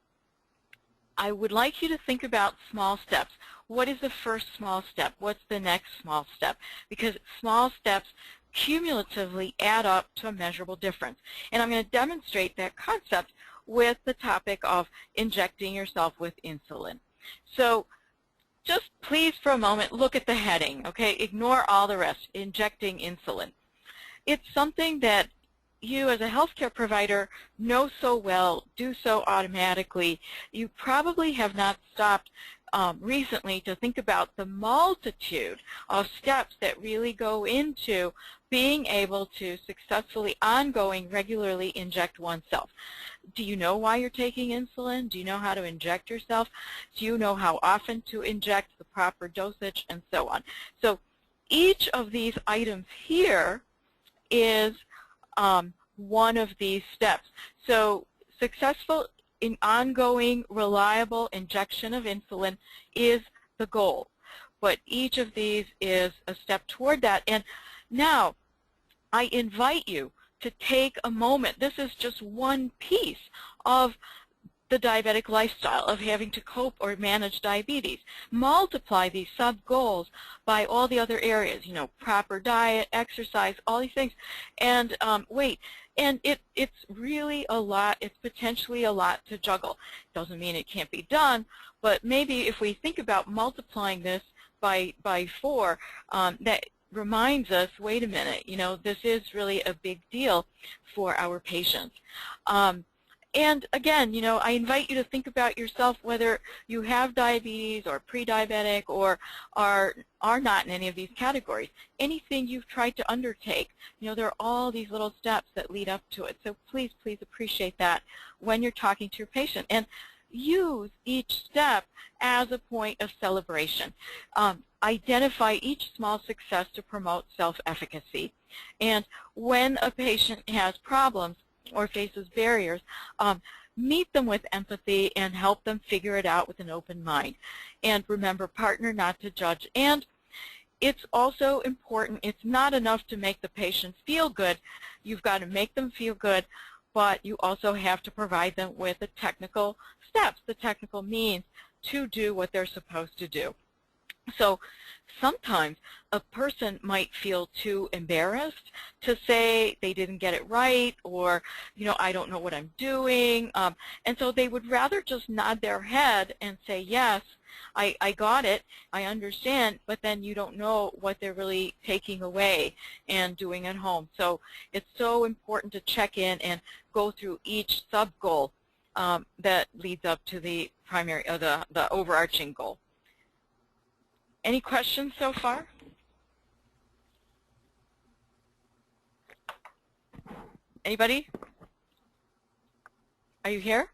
Speaker 3: I would like you to think about small steps. What is the first small step? What's the next small step? Because small steps cumulatively add up to a measurable difference. And I'm going to demonstrate that concept with the topic of injecting yourself with insulin. So just please for a moment look at the heading, okay? Ignore all the rest, injecting insulin. It's something that you as a healthcare provider know so well, do so automatically. You probably have not stopped recently to think about the multitude of steps that really go into being able to successfully, ongoing, regularly inject oneself. Do you know why you're taking insulin? Do you know how to inject yourself? Do you know how often to inject, the proper dosage, and so on? So each of these items here is one of these steps. So successful in ongoing, reliable injection of insulin is the goal. But each of these is a step toward that. And now I invite you to take a moment. This is just one piece of the diabetic lifestyle, of having to cope or manage diabetes. Multiply these sub-goals by all the other areas, you know, proper diet, exercise, all these things, and wait. And it's really a lot. It's potentially a lot to juggle. Doesn't mean it can't be done, but maybe if we think about multiplying this by 4, that reminds us, wait a minute, you know, this is really a big deal for our patients. And again, you know, I invite you to think about yourself, whether you have diabetes or pre-diabetic or are not in any of these categories. Anything you've tried to undertake, you know, there are all these little steps that lead up to it. So please, please appreciate that when you're talking to your patient. And use each step as a point of celebration. Identify each small success to promote self-efficacy. And when a patient has problems or faces barriers, meet them with empathy and help them figure it out with an open mind. And remember, partner not to judge. And it's also important, it's not enough to make the patient feel good. You've got to make them feel good, but you also have to provide them with the technical steps, the technical means to do what they're supposed to do. So sometimes a person might feel too embarrassed to say they didn't get it right, or, you know, I don't know what I'm doing. And so they would rather just nod their head and say yes I got it, I understand, but then you don't know what they're really taking away and doing at home. So it's so important to check in and go through each sub-goal that leads up to the primary, the overarching goal. Any questions so far? Anybody? Are you here?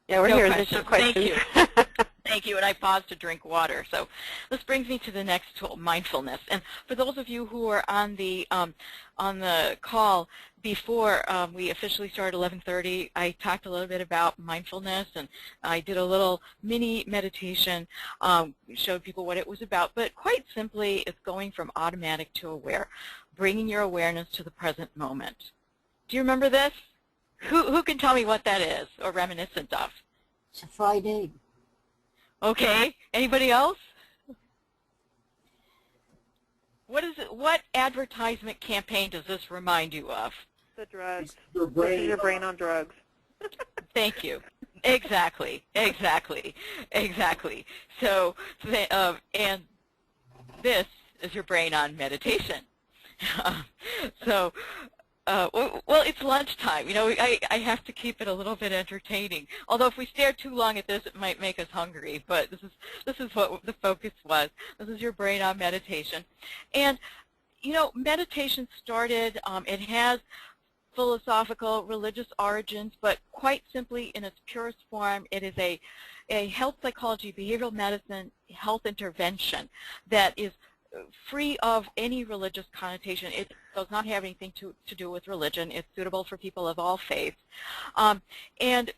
Speaker 4: Yeah, we're
Speaker 3: No
Speaker 4: here.
Speaker 3: questions.
Speaker 4: There's no questions.
Speaker 3: Thank you. Thank you, and I paused to drink water. So this brings me to the next tool, mindfulness. And for those of you who are on the call before we officially started 11:30, I talked a little bit about mindfulness, and I did a little mini meditation, showed people what it was about. But quite simply, it's going from automatic to aware, bringing your awareness to the present moment. Do you remember this? Who can tell me what that is or reminiscent of?
Speaker 2: It's a Friday.
Speaker 3: Okay. Anybody else? What is it? What advertisement campaign does this remind you of?
Speaker 5: The drugs.
Speaker 1: Your
Speaker 5: This
Speaker 1: brain.
Speaker 5: is your brain on drugs.
Speaker 3: Thank you. Exactly. Exactly. Exactly. So, and this is your brain on meditation. So. Well, it's lunchtime. You know, I have to keep it a little bit entertaining. Although if we stare too long at this, it might make us hungry. But this is what the focus was. This is your brain on meditation. And, you know, meditation started, it has philosophical, religious origins, but quite simply in its purest form, it is a health psychology, behavioral medicine, health intervention that is free of any religious connotation. It does not have anything to do with religion. It's suitable for people of all faiths. And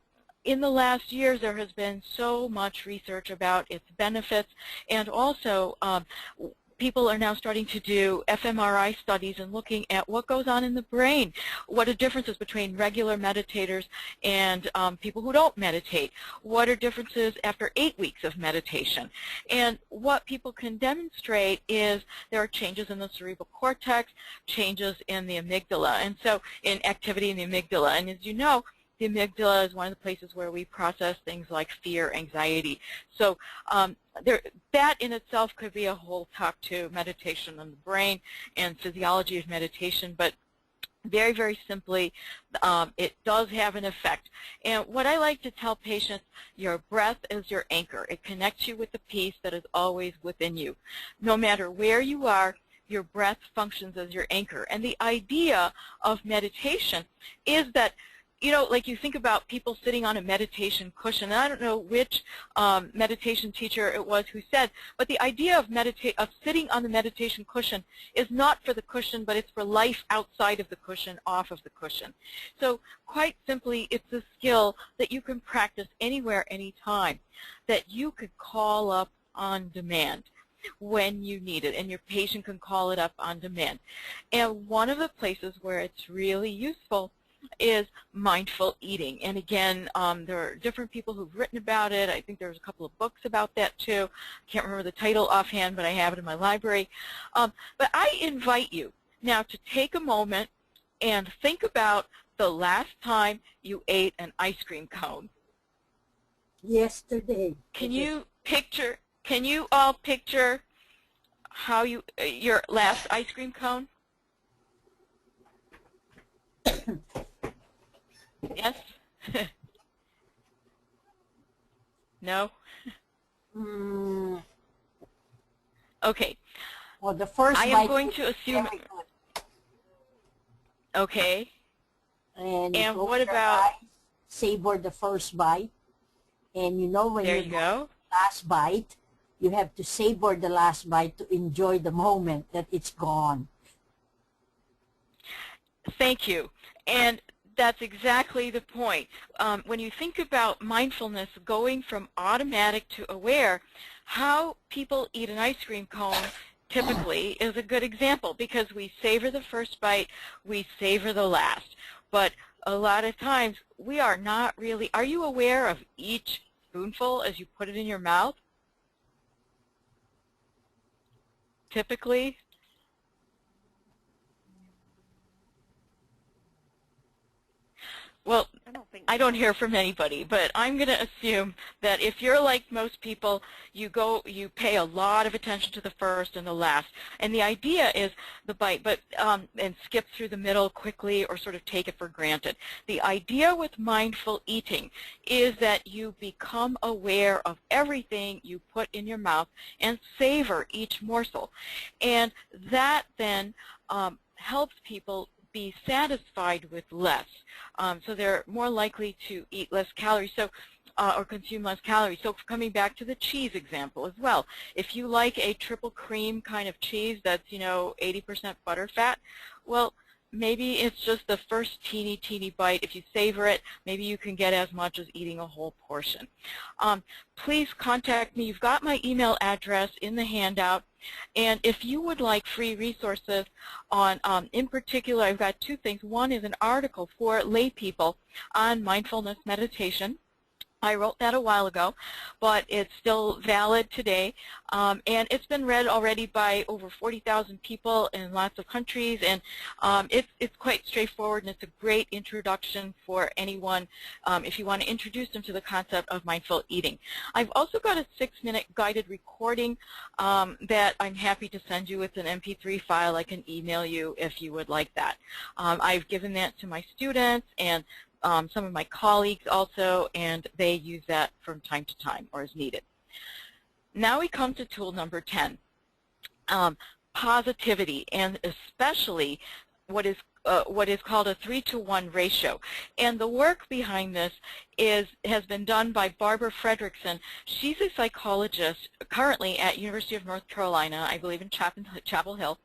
Speaker 3: in the last years, there has been so much research about its benefits, and also people are now starting to do fMRI studies and looking at what goes on in the brain, what are differences between regular meditators and people who don't meditate, what are differences after 8 weeks of meditation. And what people can demonstrate is there are changes in the cerebral cortex, changes in the amygdala, and so in activity in the amygdala. And as you know, the amygdala is one of the places where we process things like fear, anxiety. So that in itself could be a whole talk to meditation on the brain and physiology of meditation, but very, very simply, it does have an effect. And what I like to tell patients, your breath is your anchor. It connects you with the peace that is always within you. No matter where you are, your breath functions as your anchor. And the idea of meditation is that, you know, like you think about people sitting on a meditation cushion, and I don't know which meditation teacher it was who said, but the idea of sitting on the meditation cushion is not for the cushion, but it's for life outside of the cushion, off of the cushion. So quite simply, it's a skill that you can practice anywhere, anytime, that you could call up on demand when you need it, and your patient can call it up on demand. And one of the places where it's really useful is mindful eating. And again, there are different people who've written about it. I think there's a couple of books about that too. I can't remember the title offhand, but I have it in my library. But I invite you now to take a moment and think about the last time you ate an ice cream cone.
Speaker 2: Yesterday.
Speaker 3: Can you all picture how your last ice cream cone? Yes? No? Okay.
Speaker 2: Well, the first
Speaker 3: I
Speaker 2: bite
Speaker 3: am going
Speaker 2: was
Speaker 3: to assume.
Speaker 2: very good.
Speaker 3: Okay.
Speaker 2: And
Speaker 3: And
Speaker 2: close
Speaker 3: what
Speaker 2: your
Speaker 3: about?
Speaker 2: eyes, savor the first bite, and you know when
Speaker 3: There
Speaker 2: you
Speaker 3: you go.
Speaker 2: last bite, you have to savor the last bite to enjoy the moment that it's gone.
Speaker 3: Thank you. And that's exactly the point. When you think about mindfulness going from automatic to aware, how people eat an ice cream cone typically is a good example, because we savor the first bite, we savor the last. But a lot of times we are not really. Are you aware of each spoonful as you put it in your mouth? Typically? Well,
Speaker 5: I don't think
Speaker 3: I don't hear from anybody, but I'm going to assume that if you're like most people, you pay a lot of attention to the first and the last. And the idea is the bite, but and skip through the middle quickly or sort of take it for granted. The idea with mindful eating is that you become aware of everything you put in your mouth and savor each morsel. And that then helps people be satisfied with less. So they're more likely to eat less calories or consume less calories. So coming back to the cheese example as well, if you like a triple cream kind of cheese that's 80% butter fat, well, maybe it's just the first teeny bite. If you savor it, maybe you can get as much as eating a whole portion. Please contact me. You've got my email address in the handout. And if you would like free resources on, in particular, I've got two things. One is an article for lay people on mindfulness meditation. I wrote that a while ago, but it's still valid today, and it's been read already by over 40,000 people in lots of countries, and it's quite straightforward, and it's a great introduction for anyone if you want to introduce them to the concept of mindful eating. I've also got a 6-minute guided recording that I'm happy to send you with an MP3 file. I can email you if you would like that. I've given that to my students and some of my colleagues also, and they use that from time to time or as needed. Now we come to tool number 10, positivity, and especially what is called a 3-to-1 ratio. And the work behind this has been done by Barbara Fredrickson. She's a psychologist currently at University of North Carolina, I believe in Chapel Hill.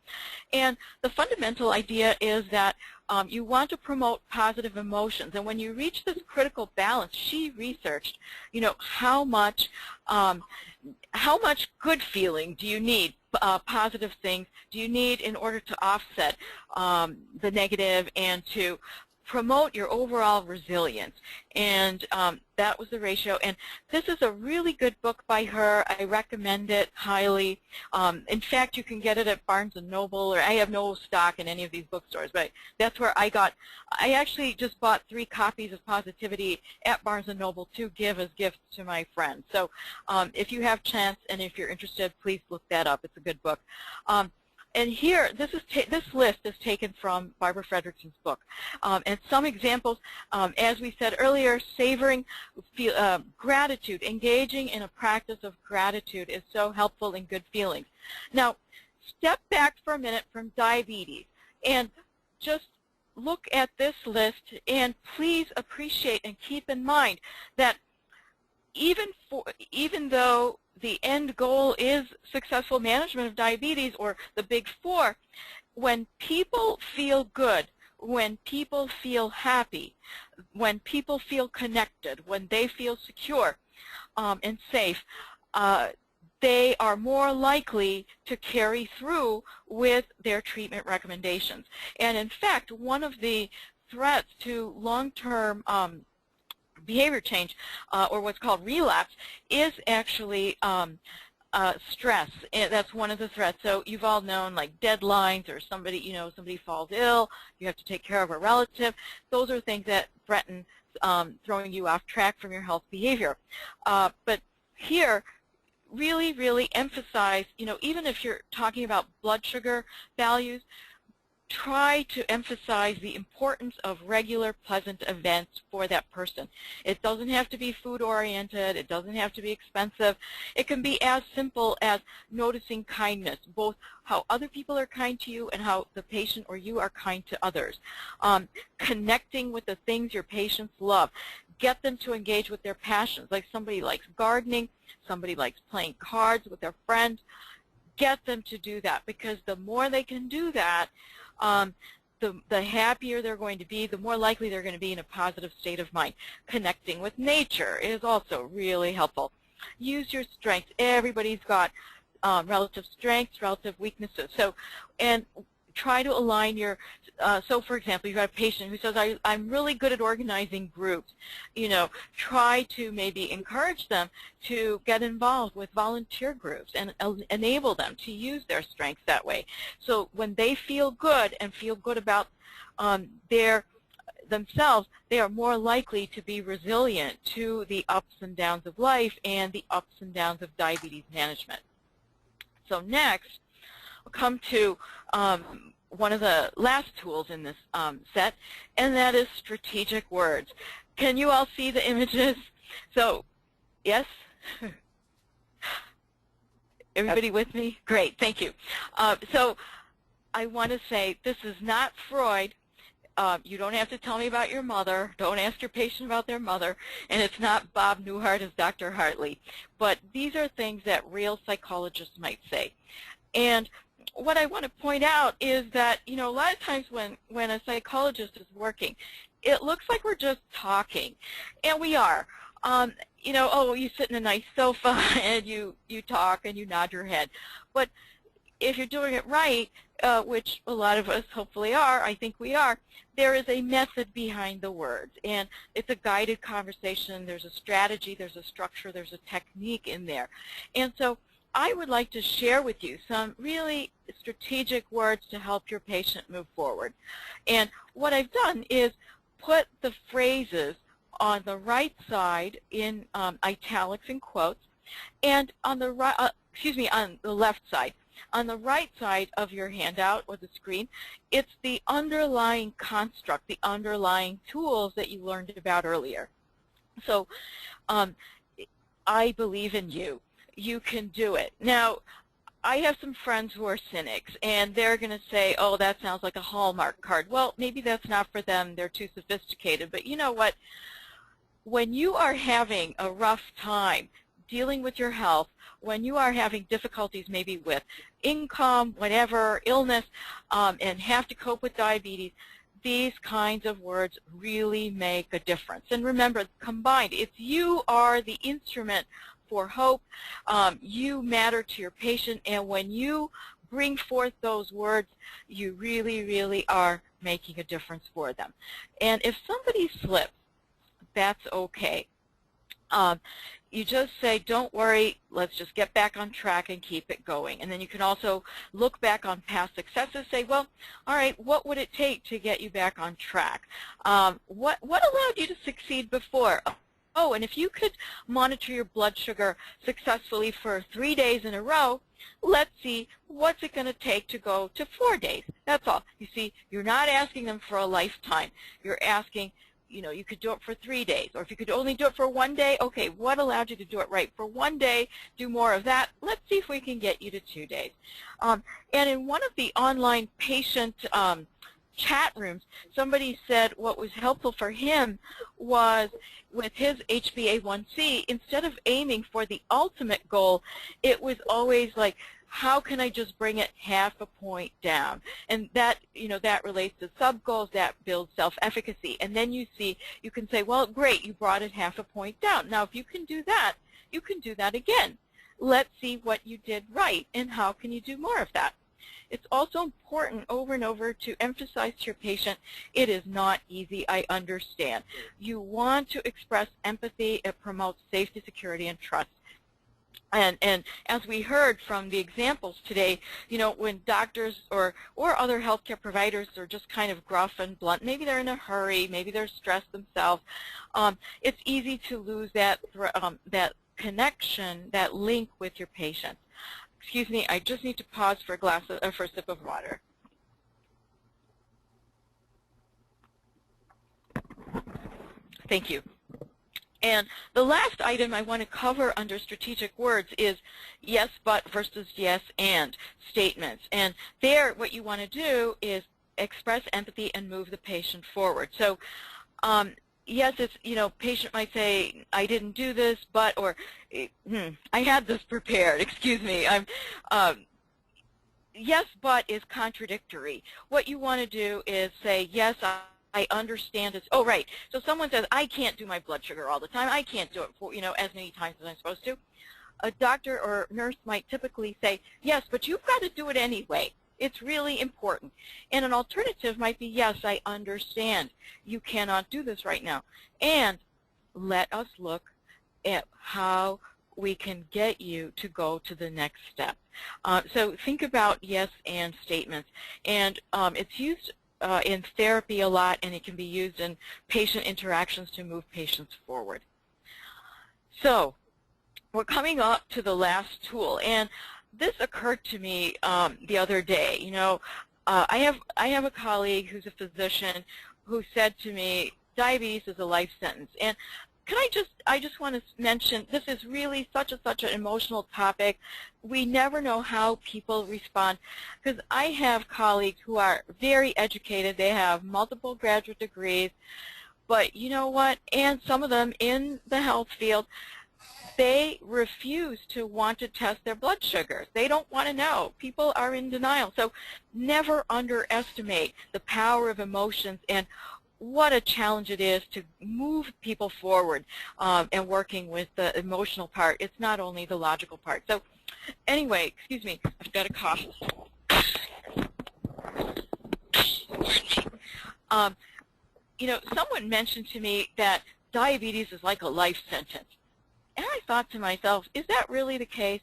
Speaker 3: And the fundamental idea is that you want to promote positive emotions. And when you reach this critical balance, she researched, how much good feeling do you need, positive things do you need in order to offset the negative and to promote your overall resilience. And that was the ratio. And this is a really good book by her. I recommend it highly. In fact, you can get it at Barnes & Noble, or I have no stock in any of these bookstores, but that's where I actually just bought 3 copies of Positivity at Barnes & Noble to give as gifts to my friends. So if you have chance and if you're interested, please look that up. It's a good book. And here, this list is taken from Barbara Fredrickson's book. And some examples, as we said earlier, savoring gratitude, engaging in a practice of gratitude is so helpful in good feelings. Now, step back for a minute from diabetes and just look at this list, and please appreciate and keep in mind that even though the end goal is successful management of diabetes, or the big 4, when people feel good, when people feel happy, when people feel connected, when they feel secure and safe, they are more likely to carry through with their treatment recommendations. And in fact, one of the threats to long-term behavior change, or what's called relapse, is actually stress. And that's one of the threats. So you've all known, like, deadlines, or somebody falls ill, you have to take care of a relative. Those are things that threaten throwing you off track from your health behavior. But here, really emphasize, even if you're talking about blood sugar values, try to emphasize the importance of regular pleasant events for that person. It doesn't have to be food-oriented. It doesn't have to be expensive. It can be as simple as noticing kindness, both how other people are kind to you and how the patient or you are kind to others. Connecting with the things your patients love. Get them to engage with their passions. Like, somebody likes gardening, somebody likes playing cards with their friends. Get them to do that, because the more they can do that, the happier they're going to be, the more likely they're going to be in a positive state of mind. Connecting with nature is also really helpful. Use your strengths. Everybody's got relative strengths, relative weaknesses. So, and try to align your, so for example, you've got a patient who says, I'm really good at organizing groups. Try to maybe encourage them to get involved with volunteer groups and enable them to use their strengths that way. So when they feel good and feel good about themselves, they are more likely to be resilient to the ups and downs of life and the ups and downs of diabetes management. So next, we'll come to one of the last tools in this set, and that is strategic words. Can you all see the images? So, yes? Everybody with me? Great, thank you. So I want to say this is not Freud. You don't have to tell me about your mother. Don't ask your patient about their mother. And it's not Bob Newhart as Dr. Hartley. But these are things that real psychologists might say. And what I want to point out is that, you know, a lot of times when a psychologist is working, it looks like we're just talking. And we are. You know, oh, you sit in a nice sofa and you talk and you nod your head. But if you're doing it right, which a lot of us hopefully are, I think we are, there is a method behind the words. And it's a guided conversation. There's a strategy, there's a structure, there's a technique in there. And so I would like to share with you some really strategic words to help your patient move forward. And what I've done is put the phrases on the right side in italics and quotes, and on the right, on the left side. On the right side of your handout or the screen, it's the underlying construct, the underlying tools that you learned about earlier. So I believe in you. You can do it. Now, I have some friends who are cynics, and they're going to say, oh, that sounds like a Hallmark card. Well, maybe that's not for them. They're too sophisticated. But you know what? When you are having a rough time dealing with your health, when you are having difficulties maybe with income, whatever, illness, and have to cope with diabetes, these kinds of words really make a difference. And remember, combined, it's you are the instrument for hope. You matter to your patient, and when you bring forth those words, you really, really are making a difference for them. And if somebody slips, that's okay. You just say, don't worry, let's just get back on track and keep it going. And then you can also look back on past successes, say, well, all right, what would it take to get you back on track? What allowed you to succeed before? Oh, and if you could monitor your blood sugar successfully for 3 days in a row, let's see, what's it going to take to go to 4 days? That's all. You see, you're not asking them for a lifetime. You're asking, you know, you could do it for 3 days, or if you could only do it for 1 day, okay, what allowed you to do it right for 1 day? Do more of that. Let's see if we can get you to 2 days. And in one of the online patient chat rooms, somebody said what was helpful for him was with his HbA1c, instead of aiming for the ultimate goal, it was always like, how can I just bring it half a point down? And that, you know, that relates to sub-goals, that builds self-efficacy. And then you see, you can say, well, great, you brought it half a point down. Now, if you can do that, you can do that again. Let's see what you did right, and how can you do more of that? It's also important over and over to emphasize to your patient, it is not easy, I understand. You want to express empathy. It promotes safety, security, and trust. And as we heard from the examples today, you know, when doctors or other healthcare providers are just kind of gruff and blunt, maybe they're in a hurry, maybe they're stressed themselves, it's easy to lose that connection, that link with your patient. Excuse me, I just need to pause for a sip of water. Thank you. And the last item I want to cover under strategic words is yes, but versus yes, and statements. And there, what you want to do is express empathy and move the patient forward. So, yes, it's, you know, patient might say, I didn't do this, but, or I had this prepared, excuse me. Yes, but is contradictory. What you want to do is say, yes, I understand it. Oh, right. So someone says, I can't do my blood sugar all the time. I can't do it for, you know, as many times as I'm supposed to. A doctor or nurse might typically say, yes, but you've got to do it anyway. It's really important. And an alternative might be, yes, I understand. You cannot do this right now. And let us look at how we can get you to go to the next step. So think about yes and statements. And it's used in therapy a lot, and it can be used in patient interactions to move patients forward. So we're coming up to the last tool, and this occurred to me the other day. You know, I have a colleague who's a physician who said to me, diabetes is a life sentence. And I just want to mention, this is really such an emotional topic. We never know how people respond, because I have colleagues who are very educated. They have multiple graduate degrees, but you know what? And some of them in the health field, they refuse to want to test their blood sugars. They don't want to know. People are in denial. So never underestimate the power of emotions and what a challenge it is to move people forward and working with the emotional part. It's not only the logical part. So anyway, excuse me, I've got a cough. You know, someone mentioned to me that diabetes is like a life sentence. And I thought to myself, is that really the case?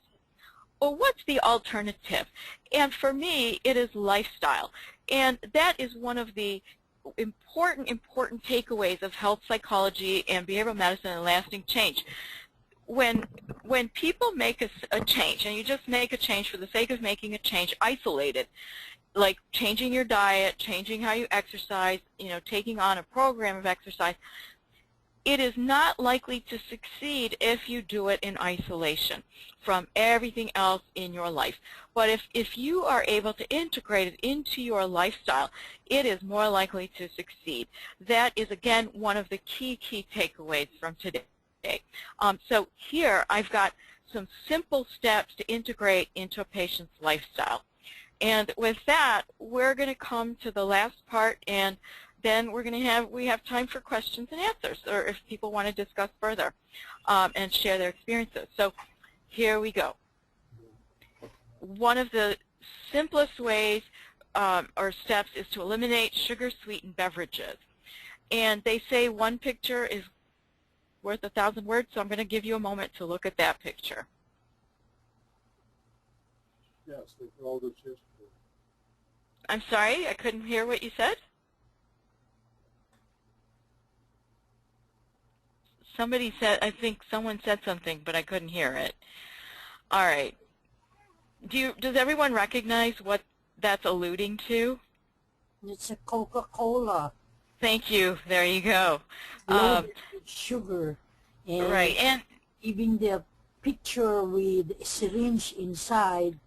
Speaker 3: Or what's the alternative? And for me, it is lifestyle. And that is one of the important takeaways of health psychology and behavioral medicine and lasting change. When people make a change, and you just make a change for the sake of making a change, isolated, like changing your diet, changing how you exercise, you know, taking on a program of exercise, it is not likely to succeed if you do it in isolation from everything else in your life. But if you are able to integrate it into your lifestyle, it is more likely to succeed. That is, again, one of the key takeaways from today. So here I've got some simple steps to integrate into a patient's lifestyle. And with that, we're going to come to the last part, and then we have time for questions and answers, or if people want to discuss further and share their experiences. So here we go. One of the simplest ways or steps is to eliminate sugar-sweetened beverages. And they say one picture is worth 1,000 words, so I'm going to give you a moment to look at that picture.
Speaker 6: Yes, they put all the chips.
Speaker 3: I'm sorry, I couldn't hear what you said. Somebody said, I think someone said something, but I couldn't hear it. All right. Does everyone recognize what that's alluding to?
Speaker 2: It's a Coca-Cola.
Speaker 3: Thank you. There you go.
Speaker 2: Loaded with sugar. And
Speaker 3: right. And
Speaker 2: even the picture with a syringe inside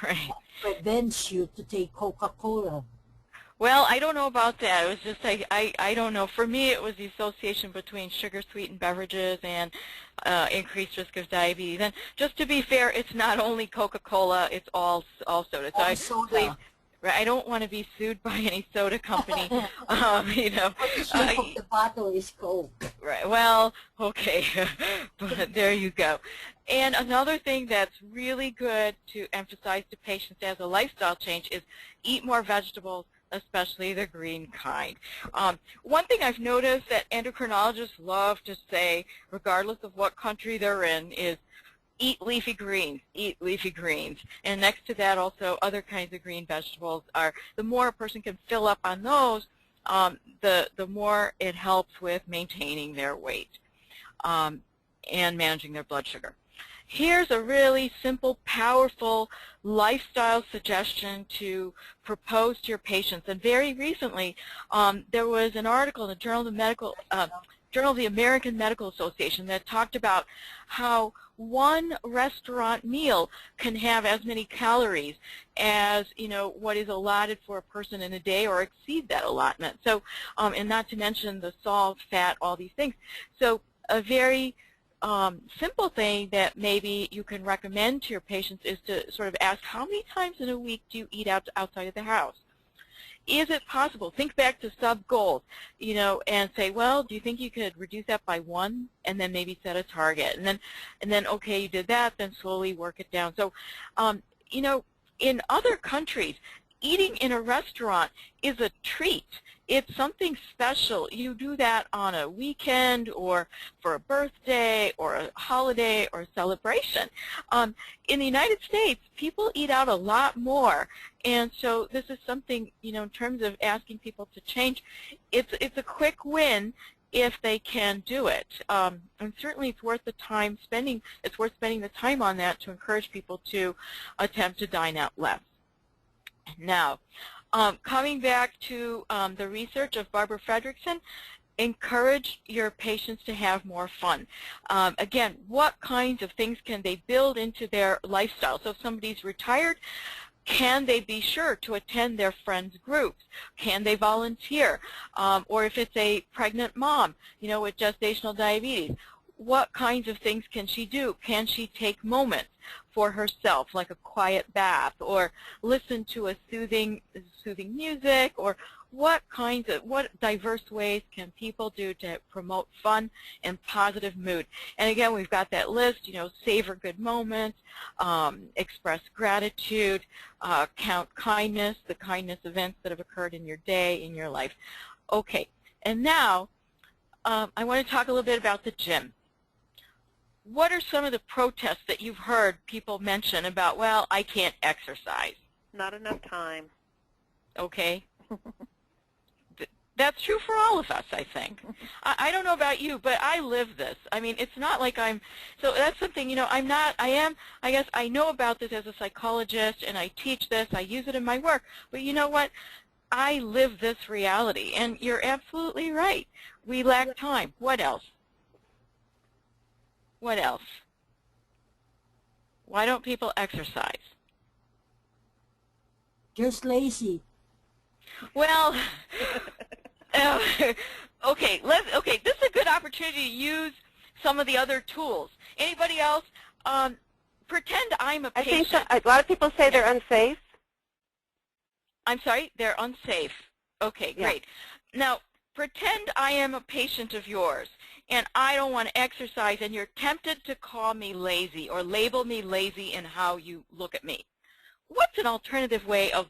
Speaker 3: right.
Speaker 2: prevents you to take Coca-Cola.
Speaker 3: Well, I don't know about that. It was just, I don't know. For me, it was the association between sugar-sweetened beverages and increased risk of diabetes. And just to be fair, it's not only Coca-Cola, it's all soda. So
Speaker 2: All soda.
Speaker 3: I don't want to be sued by any soda company. You know,
Speaker 2: But the shape of the bottle is Coke.
Speaker 3: Right. Well, okay. But there you go. And another thing that's really good to emphasize to patients as a lifestyle change is eat more vegetables, especially the green kind. One thing I've noticed that endocrinologists love to say, regardless of what country they're in, is eat leafy greens, eat leafy greens. And next to that also other kinds of green vegetables are, the more a person can fill up on those, the more it helps with maintaining their weight and managing their blood sugar. Here's a really simple, powerful lifestyle suggestion to propose to your patients. And very recently, there was an article in the Journal of the American Medical Association that talked about how one restaurant meal can have as many calories as, you know, what is allotted for a person in a day, or exceed that allotment. So, and not to mention the salt, fat, all these things. So a very simple thing that maybe you can recommend to your patients is to sort of ask, how many times in a week do you eat outside of the house? Is it possible? Think back to sub-goals, you know, and say, well, do you think you could reduce that by 1, and then maybe set a target? And then okay, you did that, then slowly work it down. So, you know, in other countries, eating in a restaurant is a treat. It's something special. You do that on a weekend or for a birthday or a holiday or a celebration. In the United States, people eat out a lot more, and so this is something, you know, in terms of asking people to change, it's a quick win if they can do it. And certainly it's worth the time spending, it's worth spending the time on that to encourage people to attempt to dine out less. Now, coming back to the research of Barbara Fredrickson, encourage your patients to have more fun. Again, what kinds of things can they build into their lifestyle? So if somebody's retired, can they be sure to attend their friends' groups? Can they volunteer? Or if it's a pregnant mom, you know, with gestational diabetes, what kinds of things can she do? Can she take moments for herself, like a quiet bath, or listen to a soothing music, or what diverse ways can people do to promote fun and positive mood? And again, we've got that list, you know, savor good moments, express gratitude, count kindness, the kindness events that have occurred in your day, in your life. Okay, and now I want to talk a little bit about the gym. What are some of the protests that you've heard people mention about, well, I can't exercise?
Speaker 5: Not enough time.
Speaker 3: Okay. That's true for all of us, I think. I don't know about you, but I live this. I mean, it's not like so that's something, you know, I guess I know about this as a psychologist, and I teach this, I use it in my work, but you know what? I live this reality, and you're absolutely right. We lack time. What else? What else? Why don't people exercise?
Speaker 2: Just lazy.
Speaker 3: Well, okay, this is a good opportunity to use some of the other tools. Anybody else? Pretend I'm a patient.
Speaker 4: I think a lot of people say they're unsafe.
Speaker 3: I'm sorry, they're unsafe. Okay, great. Now, pretend I am a patient of yours, and I don't want to exercise, and you're tempted to call me lazy or label me lazy in how you look at me. What's an alternative way of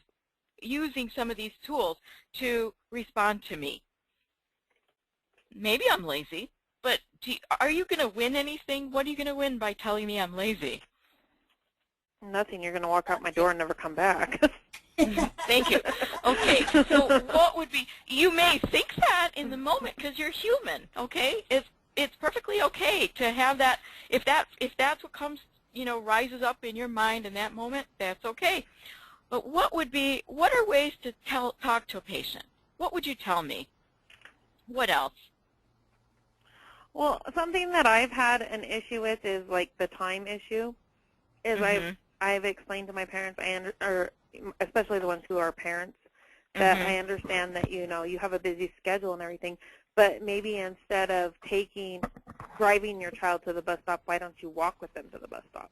Speaker 3: using some of these tools to respond to me? Maybe I'm lazy, but are you going to win anything? What are you going to win by telling me I'm lazy?
Speaker 5: Nothing. You're going to walk out my door and never come back.
Speaker 3: Thank you. Okay, so what would be, you may think that in the moment because you're human, okay? It's perfectly okay to have that. If that's what comes, you know, rises up in your mind in that moment, that's okay. But what are ways to talk to a patient? What would you tell me? What else?
Speaker 5: Well, something that I've had an issue with is like the time issue. I've explained to my parents, or especially the ones who are parents, that I understand that, you know, you have a busy schedule and everything, but maybe instead of driving your child to the bus stop, why don't you walk with them to the bus stop?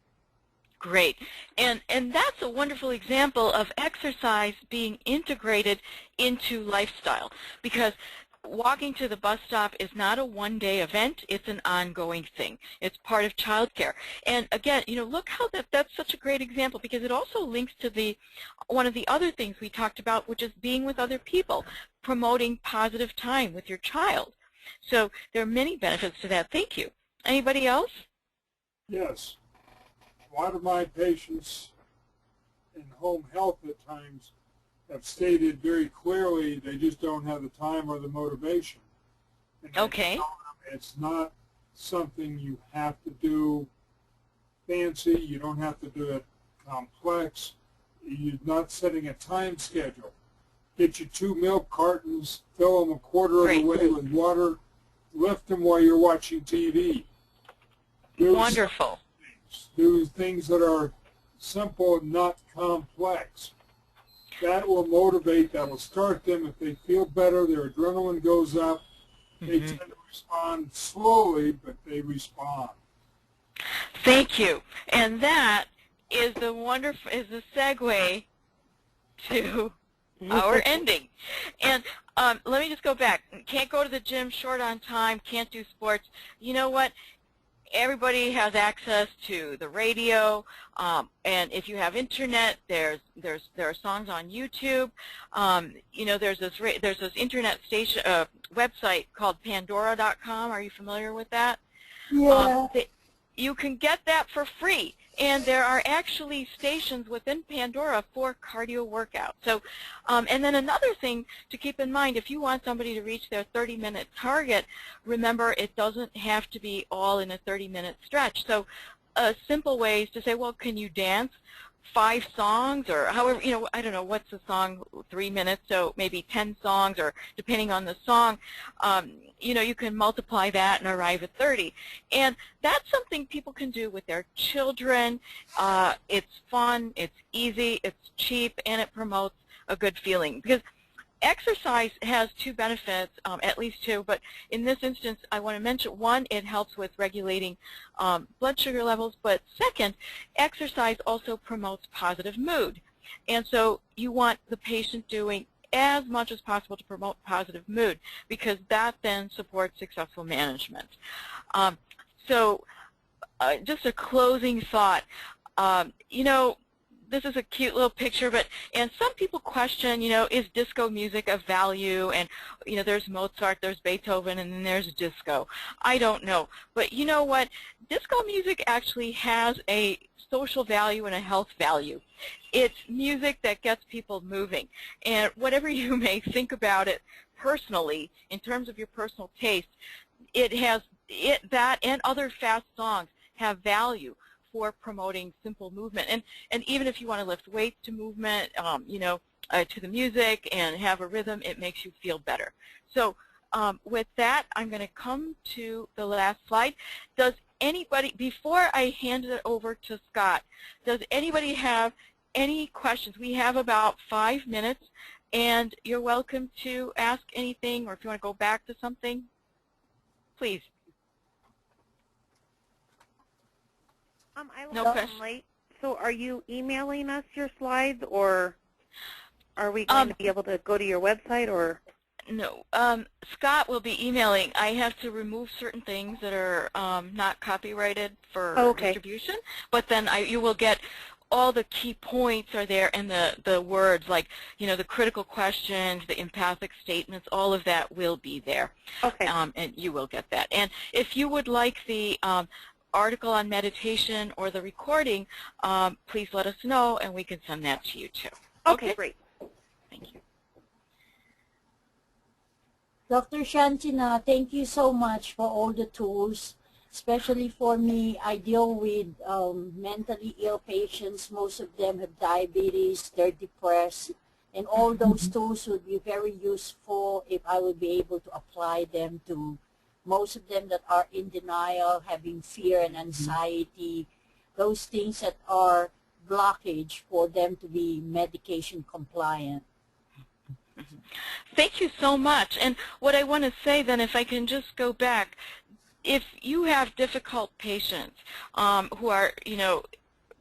Speaker 3: Great. And that's a wonderful example of exercise being integrated into lifestyle, because walking to the bus stop is not a one-day event. It's an ongoing thing. It's part of childcare. And again, you know, look how that's such a great example, because it also links to one of the other things we talked about, which is being with other people, promoting positive time with your child. So there are many benefits to that. Thank you. Anybody else?
Speaker 6: Yes. A lot of my patients in home health at times have stated very clearly they just don't have the time or the motivation. And
Speaker 3: okay.
Speaker 6: It's not something you have to do fancy. You don't have to do it complex. You're not setting a time schedule. Get you 2 milk cartons, fill them a quarter of the way with water, lift them while you're watching TV.
Speaker 3: Wonderful.
Speaker 6: Do things that are simple and not complex. That will motivate, that will start them. If they feel better, their adrenaline goes up. They tend to respond slowly, but they respond.
Speaker 3: Thank you. And that is the segue to our ending. And let me just go back. Can't go to the gym, short on time, can't do sports. You know what? everybody has access to the radio, and if you have internet, there are songs on YouTube. You know, there's this internet station website called Pandora.com. Are you familiar with that?
Speaker 2: Yeah.
Speaker 3: You can get that for free, and there are actually stations within Pandora for cardio workouts. So, and then another thing to keep in mind, if you want somebody to reach their 30-minute target, remember it doesn't have to be all in a 30-minute stretch. So, a simple way is to say, well, can you dance 5 songs, or however, you know, I don't know, what's the song, 3 minutes, so maybe 10 songs, or depending on the song, you know, you can multiply that and arrive at 30. And that's something people can do with their children. It's fun, it's easy, it's cheap, and it promotes a good feeling. Because exercise has 2 benefits, at least 2, but in this instance I want to mention one, it helps with regulating blood sugar levels, but second, exercise also promotes positive mood. And so you want the patient doing as much as possible to promote positive mood, because that then supports successful management. So just a closing thought, you know, this is a cute little picture, and some people question, you know, is disco music of value? And, you know, there's Mozart, there's Beethoven, and then there's disco. I don't know. But you know what? Disco music actually has a social value and a health value. It's music that gets people moving. And whatever you may think about it personally, in terms of your personal taste, that and other fast songs have value for promoting simple movement. And even if you want to lift weights to movement, you know, to the music and have a rhythm, it makes you feel better. So with that, I'm going to come to the last slide. Does anybody, before I hand it over to Scott, does anybody have any questions? We have about 5 minutes, and you're welcome to ask anything, or if you want to go back to something, please.
Speaker 5: I
Speaker 3: No
Speaker 5: was
Speaker 3: question.
Speaker 5: late. So are you emailing us your slides, or are we going to be able to go to your website, or?
Speaker 3: No. Scott will be emailing. I have to remove certain things that are not copyrighted for distribution, but then you will get all the key points are there, and the words, like, you know, the critical questions, the empathic statements, all of that will be there.
Speaker 5: Okay.
Speaker 3: And you will get that. And if you would like the article on meditation or the recording, please let us know, and we can send that to you too.
Speaker 5: Okay, great.
Speaker 3: Thank you.
Speaker 2: Dr. Shantina, thank you so much for all the tools. Especially for me, I deal with mentally ill patients. Most of them have diabetes, they're depressed, and all those tools would be very useful if I would be able to apply them to most of them that are in denial, having fear and anxiety, those things that are blockage for them to be medication compliant.
Speaker 3: Thank you so much. And what I want to say then, if I can just go back, if you have difficult patients who are, you know,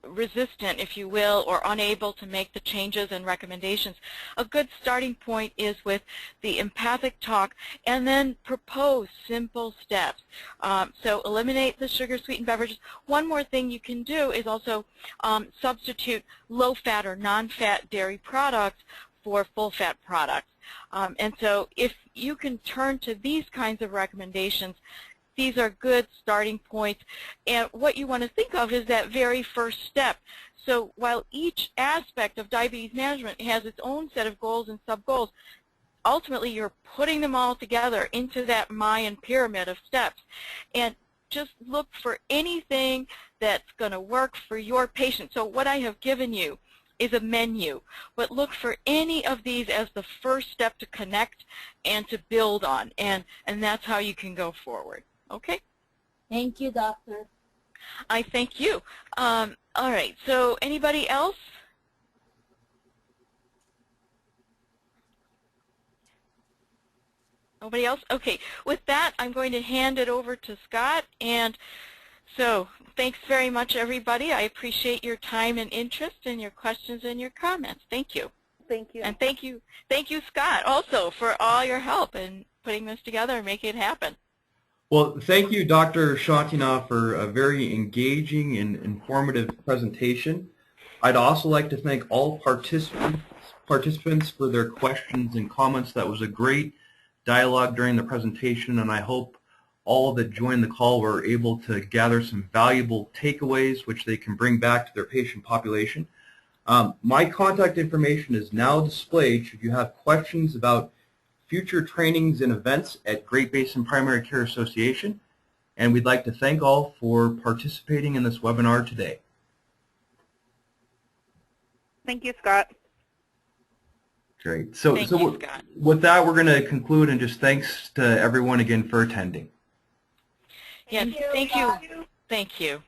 Speaker 3: resistant, if you will, or unable to make the changes and recommendations, a good starting point is with the empathic talk, and then propose simple steps. So eliminate the sugar-sweetened beverages. One more thing you can do is also substitute low-fat or non-fat dairy products for full-fat products. And so if you can turn to these kinds of recommendations, these are good starting points. And what you want to think of is that very first step. So while each aspect of diabetes management has its own set of goals and sub-goals, ultimately you're putting them all together into that Mayan pyramid of steps. And just look for anything that's going to work for your patient. So what I have given you is a menu, but look for any of these as the first step to connect and to build on, and that's how you can go forward. Okay?
Speaker 2: Thank you, doctor.
Speaker 3: I thank you. All right, so anybody else? Nobody else? Okay, with that, I'm going to hand it over to Scott. And so thanks very much, everybody. I appreciate your time and interest and your questions and your comments. Thank you.
Speaker 5: Thank you.
Speaker 3: And thank you, Scott, also for all your help in putting this together and making it happen.
Speaker 1: Well, thank you, Dr. Shantina, for a very engaging and informative presentation. I'd also like to thank all participants for their questions and comments. That was a great dialogue during the presentation, and I hope all that joined the call were able to gather some valuable takeaways which they can bring back to their patient population. My contact information is now displayed should you have questions about future trainings and events at Great Basin Primary Care Association, and we'd like to thank all for participating in this webinar today.
Speaker 5: Thank you, Scott.
Speaker 1: Great.
Speaker 3: Thank you, Scott.
Speaker 1: With that, we're going to conclude, and just thanks to everyone again for attending.
Speaker 3: Yes, thank you. Thank you.